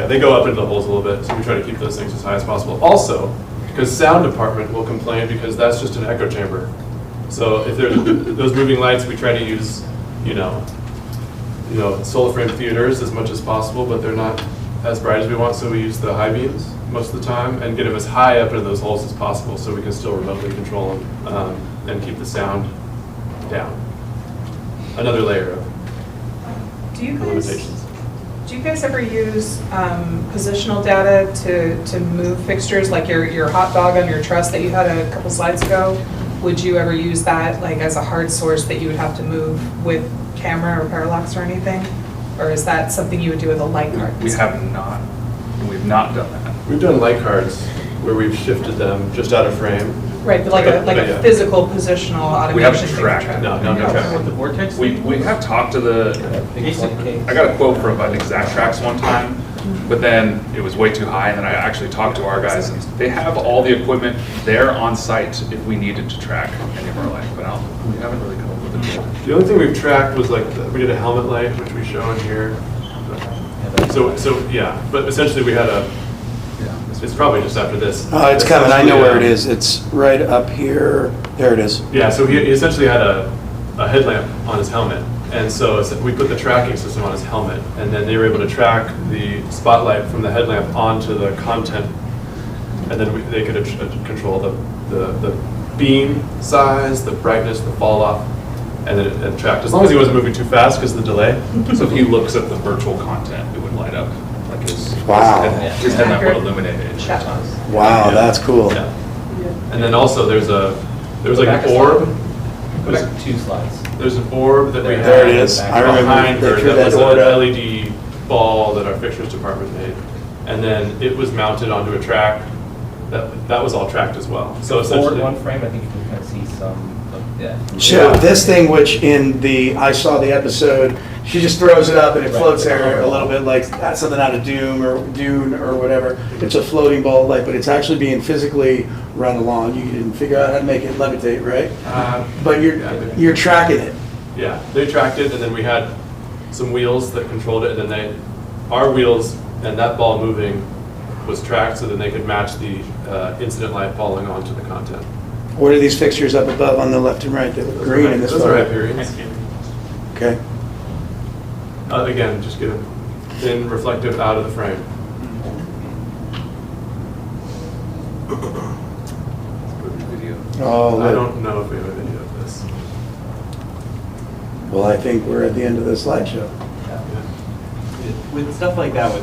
they go up into the holes a little bit, so we try to keep those things as high as possible. Also, because sound department will complain because that's just an echo chamber. So if there's those moving lights, we try to use, solar frame theaters as much as possible, but they're not as bright as we want, so we use the high beams most of the time and get them as high up into those holes as possible so we can still remotely control them and keep the sound down. Another layer of limitations. Do you guys ever use positional data to move fixtures, like your hot dog on your truss that you had a couple slides ago? Would you ever use that like as a hard source that you would have to move with camera or parallax or anything? Or is that something you would do with a light card? We have not. We've not done that. We've done light cards where we've shifted them just out of frame. Right, but like a physical positional automation. We haven't thing to tracked. track. No. With the vortex? We have talked to I got a quote from Exact Tracks one time, but then it was way too high, and then I actually talked to our guys, and they have all the equipment there on site if we needed to track any of our lighting, but we haven't really come up with a deal. The only thing we've tracked was we did a helmet light, which we show in here. So yeah, but essentially we had it's probably just after this. Oh, it's coming. I know where it is. It's right up here. There it is. Yeah, so he essentially had a headlamp on his helmet. And so we put the tracking system on his helmet, and then they were able to track the spotlight from the headlamp onto the content, and then they could control the beam size, the brightness, the fall off, and then it tracked. As long as he wasn't moving too fast because of the delay. So if he looks at the virtual content, it would light up. Like his headlamp would illuminate it. Wow, that's cool. Yeah. And then also there was like an orb. Go back 2 slides. There's an orb that we had. There it is. I remember behind they her threw that was that orb an up. LED ball that our fixtures department made. And then it was mounted onto a track. That was all tracked as well. So Forward essentially, one frame, I think you can kind of see some of So this thing, which I saw the episode, she just throws it up and it floats there a little bit like that's something out of Dune or whatever. It's a floating ball of light, but it's actually being physically run along. You didn't figure out how to make it levitate, right? But you're tracking it. Yeah, they tracked it, and then we had some wheels that controlled it, and then our wheels and that ball moving was tracked so that they could match the incident light falling onto the content. What are these fixtures up above on the left and right that look green in this Those photo? are Hyperions. Okay. Again, just get it thin, reflective out of the frame. Oh, I don't know if we have a video of this. Well, I think we're at the end of the slideshow. With stuff like that,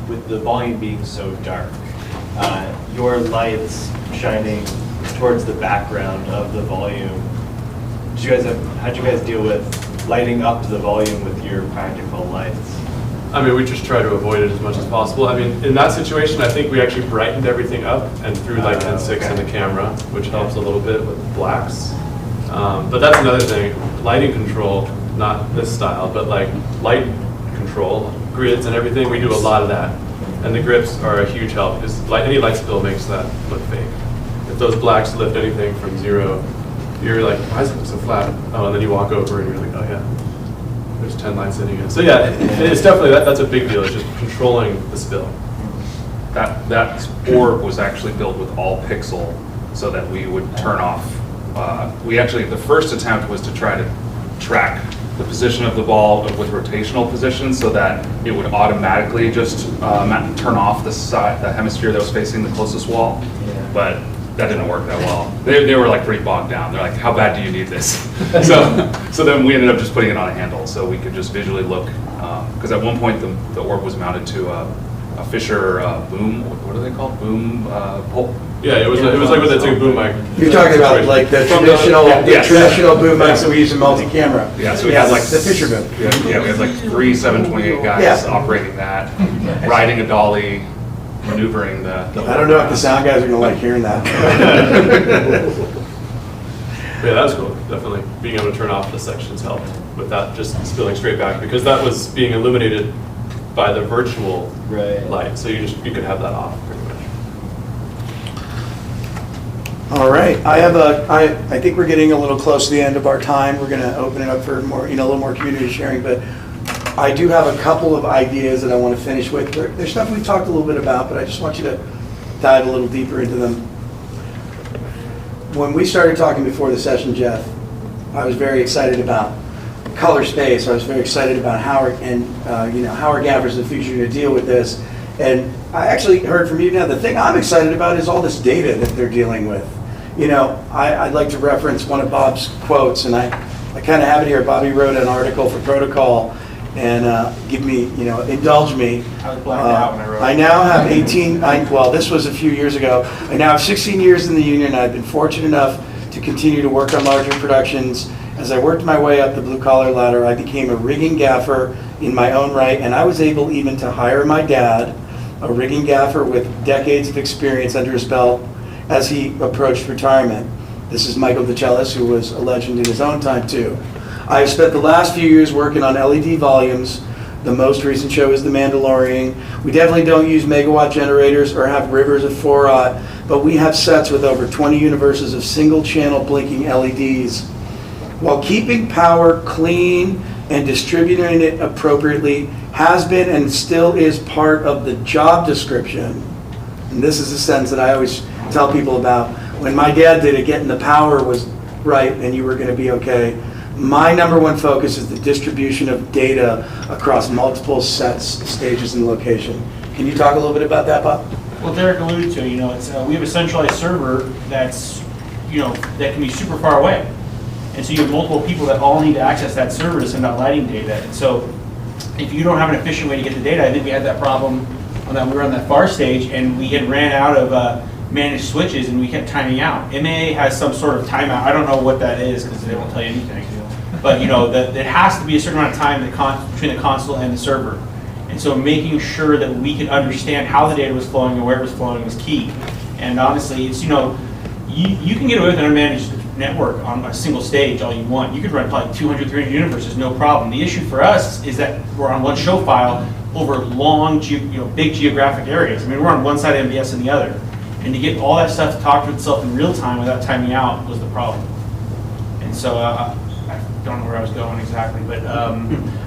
with the volume being so dark, your lights shining towards the background of the volume, how'd you guys deal with lighting up to the volume with your practical lights? I mean, we just try to avoid it as much as possible. I mean, in that situation, I think we actually brightened everything up and threw like 10.6 in the camera, which helps a little bit with blacks. But that's another thing, lighting control, not this style, but like light control, grids and everything, we do a lot of that. And the grips are a huge help because any light spill makes that look fake. If those blacks lift anything from 0, you're like, why is it so flat? Oh, and then you walk over and you're like, oh yeah, there's 10 lights sitting in. So yeah, it's definitely, that's a big deal. It's just controlling the spill. That orb was actually built with all pixel so that we would turn off. The first attempt was to try to track the position of the ball with rotational position so that it would automatically just turn off the hemisphere that was facing the closest wall. Yeah. But that didn't work that well. They were like pretty bogged down. They're like, how bad do you need this? so then we ended up just putting it on a handle so we could just visually look. Because at one point the orb was mounted to a Fisher boom. What are they called? Boom pole. Yeah, it was like with that big boom mic. You're talking about like the traditional boom mics that we use in multi-camera. Yeah, so we had like the Fisher boom. Yeah, we had like 3 728 guys operating that, riding a dolly, maneuvering the. I don't know if the sound guys are gonna like hearing that. Yeah, that was cool. Definitely being able to turn off the sections helped with that just spilling straight back because that was being illuminated by the virtual light, so you could have that off pretty much. All right, I think we're getting a little close to the end of our time. We're going to open it up for more, a little more community sharing, but I do have a couple of ideas that I want to finish with. There's stuff we've talked a little bit about, but I just want you to dive a little deeper into them. When we started talking before the session, Jeff, I was very excited about color space. I was very excited about how our gaffers in the future are going to deal with this. And I actually heard from you now, the thing I'm excited about is all this data that they're dealing with. I'd like to reference one of Bob's quotes, and I kind of have it here. Bobby wrote an article for Protocol, and indulge me. I was blacked out when I wrote it. I now have this was a few years ago. I now have 16 years in the union, and I've been fortunate enough to continue to work on larger productions. As I worked my way up the blue-collar ladder, I became a rigging gaffer in my own right, and I was able even to hire my dad, a rigging gaffer with decades of experience under his belt, as he approached retirement. This is Michael DeChellis, who was a legend in his own time, too. I have spent the last few years working on LED volumes. The most recent show is The Mandalorian. We definitely don't use megawatt generators or have rivers of 4-aught, but we have sets with over 20 universes of single-channel blinking LEDs. While keeping power clean and distributing it appropriately has been and still is part of the job description, and this is a sentence that I always tell people about, when my dad did it, getting the power was right and you were going to be okay. My number one focus is the distribution of data across multiple sets, stages, and location. Can you talk a little bit about that, Bob? Well, Derek alluded to, it's we have a centralized server that's, that can be super far away. And so you have multiple people that all need to access that server to send out lighting data. And so if you don't have an efficient way to get the data, I think we had that problem when we were on that far stage and we had ran out of managed switches and we kept timing out. MAA has some sort of timeout. I don't know what that is because they won't tell you anything. But it has to be a certain amount of time between the console and the server. And so making sure that we could understand how the data was flowing and where it was flowing was key. And honestly, it's, you can get away with an unmanaged network on a single stage all you want. You could run probably 200, 300 universes, no problem. The issue for us is that we're on one show file over long, big geographic areas. I mean, we're on one side of MBS and the other. And to get all that stuff to talk to itself in real time without timing out was the problem. And so I don't know where I was going exactly, but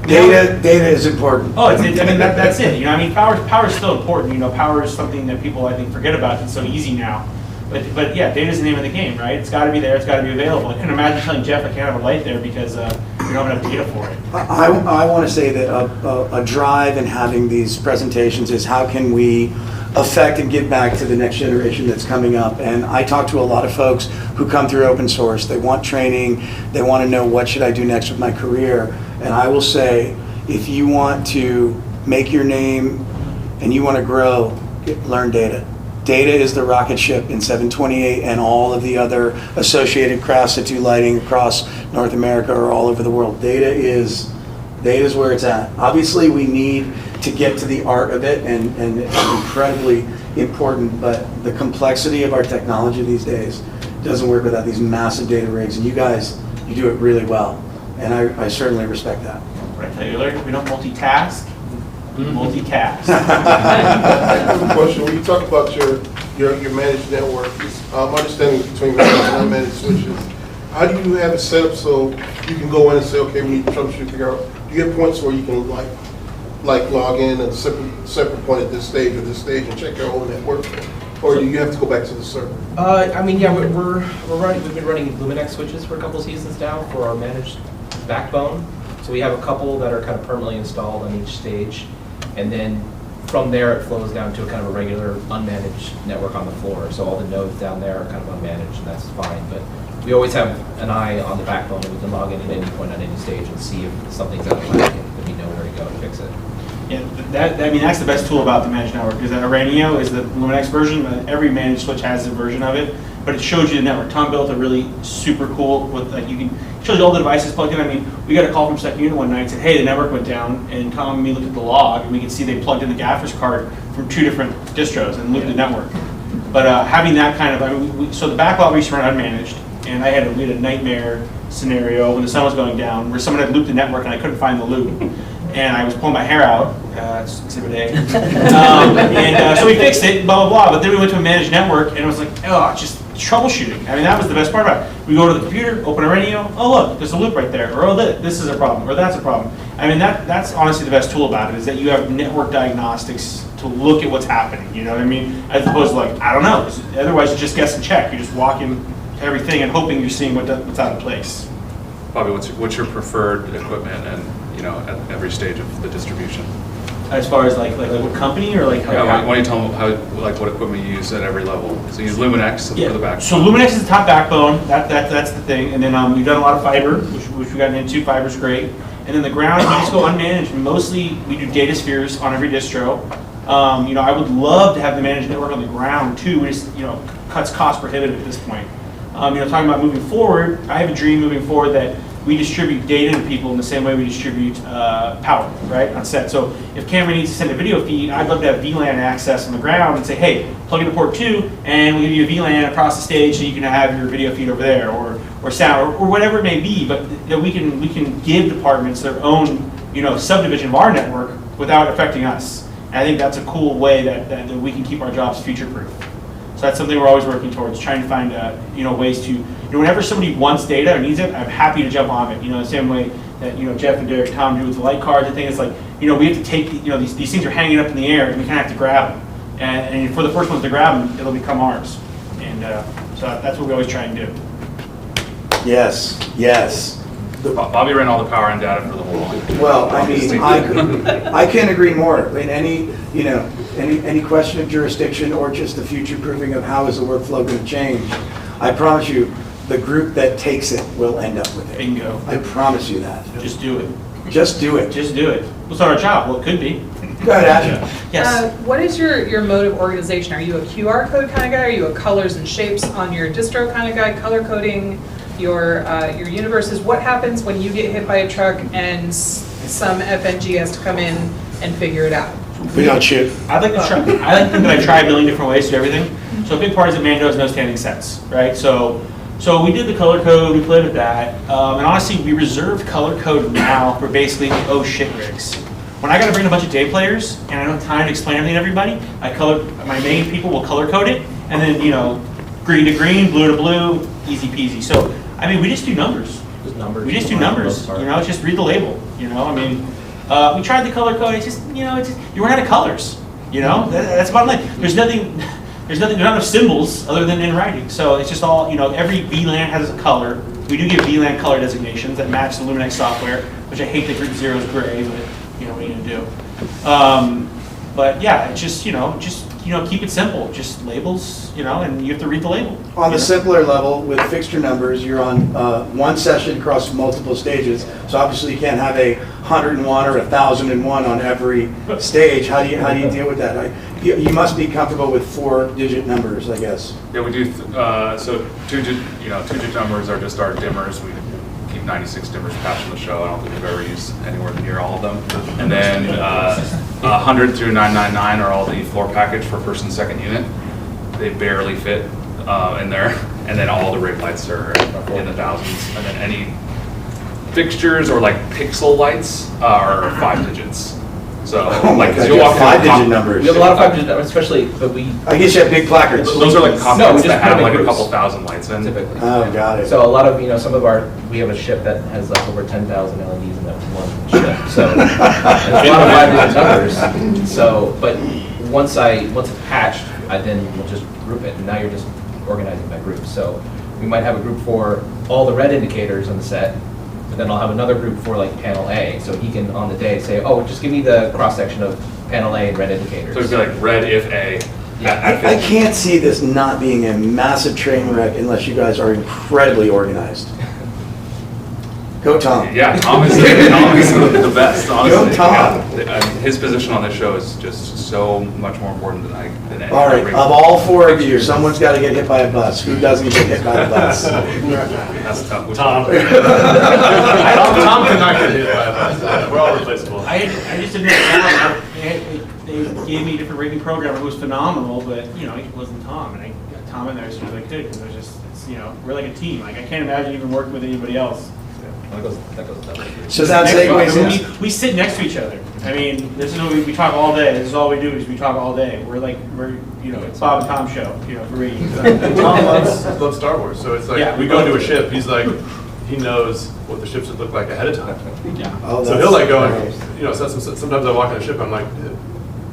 data is important. Oh, that's it. Power is still important. Power is something that people I think forget about. It's so easy now. But yeah, data is the name of the game, right? It's got to be there. It's got to be available. I couldn't imagine telling Jeff I can't have a light there because we don't have data for it. I want to say that a drive in having these presentations is how can we affect and give back to the next generation that's coming up. And I talk to a lot of folks who come through open source. They want training. They want to know what should I do next with my career. And I will say, if you want to make your name and you want to grow, learn data. Data is the rocket ship in 728 and all of the other associated crafts that do lighting across North America or all over the world. Data is where it's at. Obviously, we need to get to the art of it, and it's incredibly important, but the complexity of our technology these days doesn't work without these massive data rigs, and you guys, you do it really well, and I certainly respect that. What I tell you earlier, we don't multitask, we multicast. I have a question. When you talk about your managed network, my understanding between managed and unmanaged switches, how do you have it set up so you can go in and say, okay, we need to troubleshoot, figure out, do you have points where you can like log in at a separate point at this stage or this stage and check your whole network? Or do you have to go back to the server? I mean, yeah, we're running. We've been running Luminex switches for a couple seasons now for our managed backbone. So we have a couple that are kind of permanently installed on each stage, and then from there it flows down to a kind of a regular unmanaged network on the floor. So all the nodes down there are kind of unmanaged, and that's fine. But we always have an eye on the backbone, and we can log in at any point on any stage and see if something's out of whack, and we know where to go to fix it. Yeah, that's the best tool about the managed network, is that Aranio is the Luminex version. Every managed switch has a version of it, but it shows you the network. Tom built a really super cool, with like it shows you all the devices plugged in. I mean, we got a call from Second Unit one night and said, hey, the network went down, and Tom and me looked at the log, and we could see they plugged in the gaffer's card from 2 different distros and looked at the network. But having that kind of, I mean, so the backlog we used to run unmanaged, and we had a nightmare scenario when the sun was going down where someone had looped the network and I couldn't find the loop. And I was pulling my hair out, it's Exhibit A. So we fixed it, blah, blah, blah. But then we went to a managed network, and it was like, oh, just troubleshooting. I mean, that was the best part about it. We go to the computer, open a radio, oh, look, there's a loop right there. Or, oh, this is a problem, or that's a problem. I mean, that's honestly the best tool about it, is that you have network diagnostics to look at what's happening, you know what I mean? As opposed to like, I don't know. Otherwise, you just guess and check. You just walk in everything and hoping you're seeing what's out of place. Bobby, what's your preferred equipment and, at every stage of the distribution? As far as like what company or like? Yeah, why don't you tell them what equipment you use at every level? So you use Luminex for the backbone. So Luminex is the top backbone. That's the thing. And then we've done a lot of fiber, which we've gotten into. Fiber's great. And then the ground, we just go unmanaged. Mostly we do data spheres on every distro. I would love to have the managed network on the ground too. We just cuts cost prohibitive at this point. Talking about moving forward, I have a dream moving forward that we distribute data to people in the same way we distribute power, right, on set. So if camera needs to send a video feed, I'd love to have VLAN access on the ground and say, hey, plug into port 2, and we'll give you a VLAN across the stage so you can have your video feed over there, or sound, or whatever it may be. But we can give departments their own, subdivision of our network without affecting us. And I think that's a cool way that we can keep our jobs future-proof. So that's something we're always working towards, trying to find ways to, whenever somebody wants data or needs it, I'm happy to jump on it. The same way that Jeff and Derek, Tom do with the light cards and things. It's like we have to take these things are hanging up in the air, and we kind of have to grab them. And for the first ones to grab them, it'll become ours. And so that's what we always try and do. Yes. Bobby ran all the power and data for the whole line. Well, I mean, I can't agree more. I mean, any question of jurisdiction or just the future proofing of how is the workflow going to change, I promise you, the group that takes it will end up with it. Bingo. I promise you that. Just do it. Just do it. Just do it. What's our job? Well, it could be. Go ahead, Ashley. Yes. What is your mode of organization? Are you a QR code kind of guy? Are you a colors and shapes on your distro kind of guy, color coding your universes? What happens when you get hit by a truck and some FNG has to come in and figure it out? We don't shoot. I like to think that I try a million different ways to do everything. So a big part is that Mando has no standing sets, right? So we did the color code, we played with that, and honestly, we reserve color code now for basically the oh shit rigs. When I got to bring a bunch of day players and I don't have time to explain everything to everybody, my main people will color code it, and then green to green, blue to blue, easy peasy. So I mean, we just do numbers. We just do numbers. It's just read the label. We tried the color code. It's just you run out of colors. That's bottom line. There's nothing. There's not enough symbols other than in writing. So it's just all every VLAN has a color. We do give VLAN color designations that match the Luminex software, which I hate that Group 0 is gray, but what are you gonna do? But yeah, it's just keep it simple. Just labels, and you have to read the label. On the simpler level, with fixture numbers, you're on one session across multiple stages. So obviously you can't have 101 or 1,001 on every stage. How do you deal with that? You must be comfortable with 4-digit numbers, I guess. Yeah, we do. So two-digit numbers are just our dimmers. We keep 96 dimmers patched in the show. I don't think we've ever used anywhere near all of them. And then 100 through 999 are all the floor package for first and second unit. They barely fit in there. and then all the rig lights are in the thousands, and then any fixtures or like pixel lights are 5 digits. So like, God, you'll you walk have through 5-digit numbers. We have a lot of 5-digit numbers, especially, but we. I guess you have big placards. Those are like No, we companies just that put have them in like a groups. couple thousand lights in. Typically. Oh, got it. So a lot of, some of we have a ship that has like over 10,000 LEDs in that one ship, so. There's a lot of 5-digit numbers, so, but once it's patched, I then will just group it, and now you're just organizing by groups. So we might have a group for all the red indicators on the set, but then I'll have another group for like panel A, so he can on the day say, oh, just give me the cross-section of panel A and red indicators. So it'd be like red if A. I can't see this not being a massive train wreck unless you guys are incredibly organized. Go Tom. Yeah, Tom is the best, honestly. Go Tom. Yeah. I mean, his position on this show is just so much more important than any. All right, of all 4 of you, someone's got to get hit by a bus. Who doesn't get hit by the bus? That's tough. Tom. Tom cannot get hit by a bus. We're all replaceable. I just admit now, they gave me a different rigging program. It was phenomenal, but it wasn't Tom, and I got Tom in there as soon as I could because we're like a team. Like I can't imagine even working with anybody else. That goes that way. So that segues in. We sit next to each other. I mean, this is what we talk all day. This is all we do is we talk all day. We're it's Bob and Tom show, for rigging. Tom loves Star Wars, so it's like Yeah, we go into a ship. He's like, he knows what the ship should look like ahead of time. Yeah. Oh, So he'll like go, nice. and, sometimes I walk in the ship, I'm like,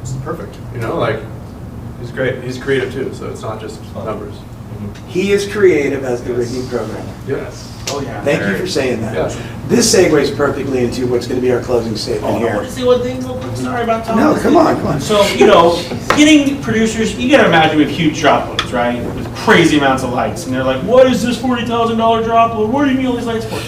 this is perfect. Like, he's great. He's creative too, so it's not just numbers. He is creative as the rigging programmer. Yes. Oh yeah. Thank you for saying that. Yes. This segues perfectly into what's going to be our closing statement I here. want to say one thing real quick. Sorry about Tom. No, come on. So, getting producers, you gotta imagine we have huge drop loads, right? With crazy amounts of lights. And they're like, what is this $40,000 drop load? What do you need all these lights for?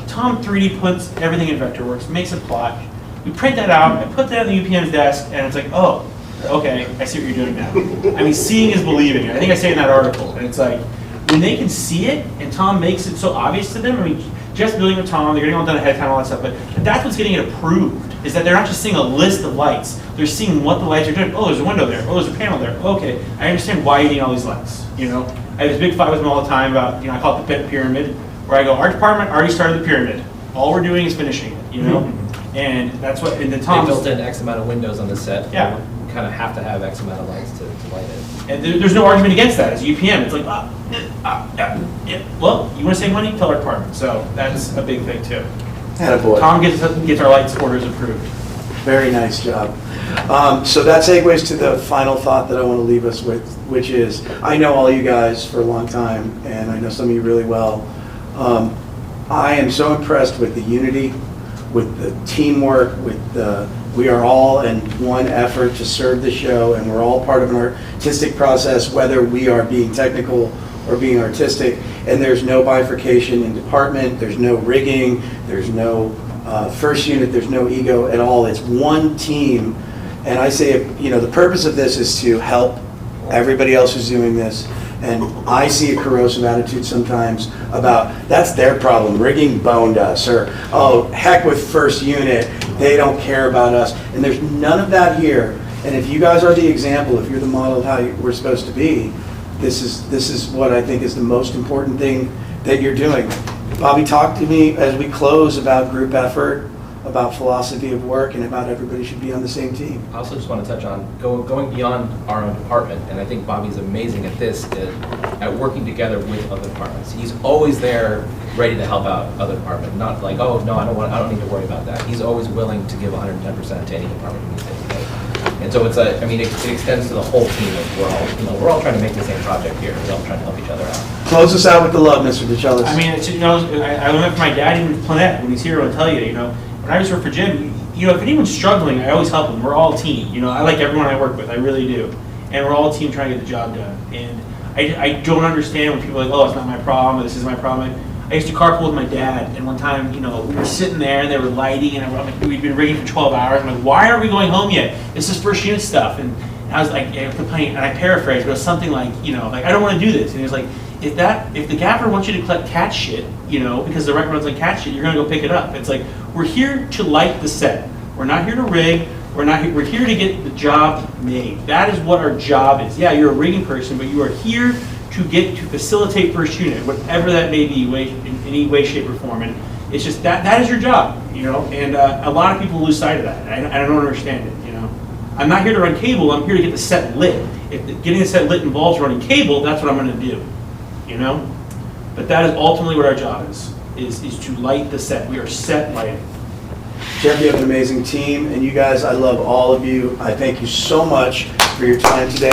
Tom 3D puts everything in Vectorworks, makes a plot. We print that out, I put that on the UPM's desk, and it's like, oh, okay, I see what you're doing now. I mean, seeing is believing. I think I say in that article. And it's like, when they can see it, and Tom makes it so obvious to them, I mean, just building with Tom, they're getting all done ahead of time, all that stuff, but that's what's getting it approved, is that they're not just seeing a list of lights, they're seeing what the lights are doing. Oh, there's a window there. Oh, there's a panel there. Okay, I understand why you need all these lights, I have this big fight with them all the time about, I call it the pit pyramid, where I go, our department already started the pyramid. All we're doing is finishing it, And that's what, and then They Tom. built in X amount of windows on the set. Yeah. You kind of have to have X amount of lights to light it. And there's no argument against that. As a UPM, it's like, yeah. Well, you want to save money? Tell our department. So that's a big thing too. Attaboy. Tom gets our lights orders approved. Very nice job. So that segues to the final thought that I want to leave us with, which is, I know all you guys for a long time, and I know some of you really well. I am so impressed with the unity, with the teamwork, we are all in one effort to serve the show, and we're all part of an artistic process, whether we are being technical or being artistic, and there's no bifurcation in department, there's no rigging, there's no first unit, there's no ego at all. It's one team, and I say, the purpose of this is to help everybody else who's doing this. And I see a corrosive attitude sometimes about, that's their problem, rigging boned us, or, oh, heck with first unit, they don't care about us. And there's none of that here. And if you guys are the example, if you're the model of how we're supposed to be, this is what I think is the most important thing that you're doing. Bobby, talk to me as we close about group effort, about philosophy of work, and about everybody should be on the same team. I also just want to touch on going beyond our own department, and I think Bobby's amazing at this, at working together with other departments. He's always there, ready to help out other departments. Not like, oh no, I don't need to worry about that. He's always willing to give 110% to any department who needs anything. And so it extends to the whole team as we're all trying to make the same project here. We're all trying to help each other out. Close us out with the love, Mr. DeChellis. I mean, I learned from my dad in Planette when he's here. I'll tell you, when I used to work for Jim, if anyone's struggling, I always help them. We're all a team. I like everyone I work with. I really do. And we're all a team trying to get the job done. And I don't understand when people are like, oh, it's not my problem, or this is my problem. I used to carpool with my dad, and one time, we were sitting there, and they were lighting, and we'd been rigging for 12 hours. I'm like, why aren't we going home yet? This is first unit stuff. And I was like, and I paraphrased, but it was something like, I don't want to do this. And he was like, if the gaffer wants you to collect cat shit, because the record runs like cat shit, you're gonna go pick it up. It's like, we're here to light the set. We're not here to rig. We're here to get the job made. That is what our job is. Yeah, you're a rigging person, but you are here to facilitate first unit, whatever that may be, in any way, shape, or form. And it's just that is your job, you know. And a lot of people lose sight of that. And I don't understand it, you know. I'm not here to run cable. I'm here to get the set lit. If getting the set lit involves running cable, that's what I'm going to do, you know. But that is ultimately what our job is to light the set. We are set lighting. Jeff, you have an amazing team, and you guys, I love all of you. I thank you so much for your time today.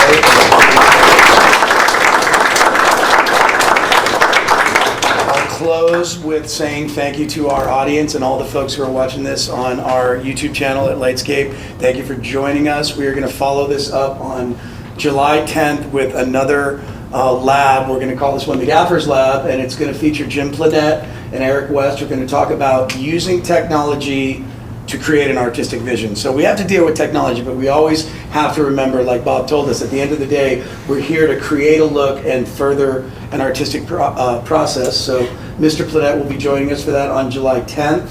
I'll close with saying thank you to our audience and all the folks who are watching this on our YouTube channel at Lightscape. Thank you for joining us. We are going to follow this up on July 10th with another lab. We're going to call this one the Gaffer's Lab, and it's going to feature Jim Planette and Eric West. We're going to talk about using technology to create an artistic vision. So we have to deal with technology, but we always have to remember, like Bob told us, at the end of the day, we're here to create a look and further an artistic process. So Mr. Planette will be joining us for that on July 10th.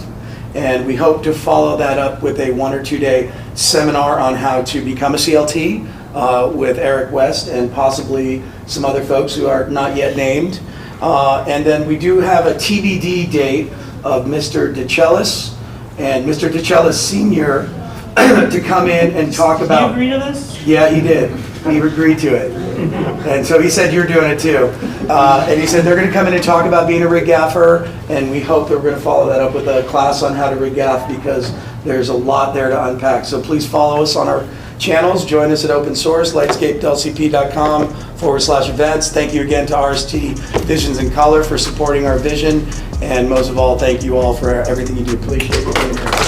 And we hope to follow that up with a 1 or 2 day seminar on how to become a CLT with Eric West and possibly some other folks who are not yet named. And then we do have a TBD date of Mr. DeChellis and Mr. DeChellis Sr. to come in and talk about... Did you agree to this? Yeah, he did. He agreed to it. And so he said you're doing it too. And he said they're going to come in and talk about being a rig gaffer, and we hope that we're going to follow that up with a class on how to rig gaff, because there's a lot there to unpack. So please follow us on our channels. Join us at open source, lightscape.lcp.com/events. Thank you again to RST Visions in Color for supporting our vision. And most of all, thank you all for everything you do. Appreciate it.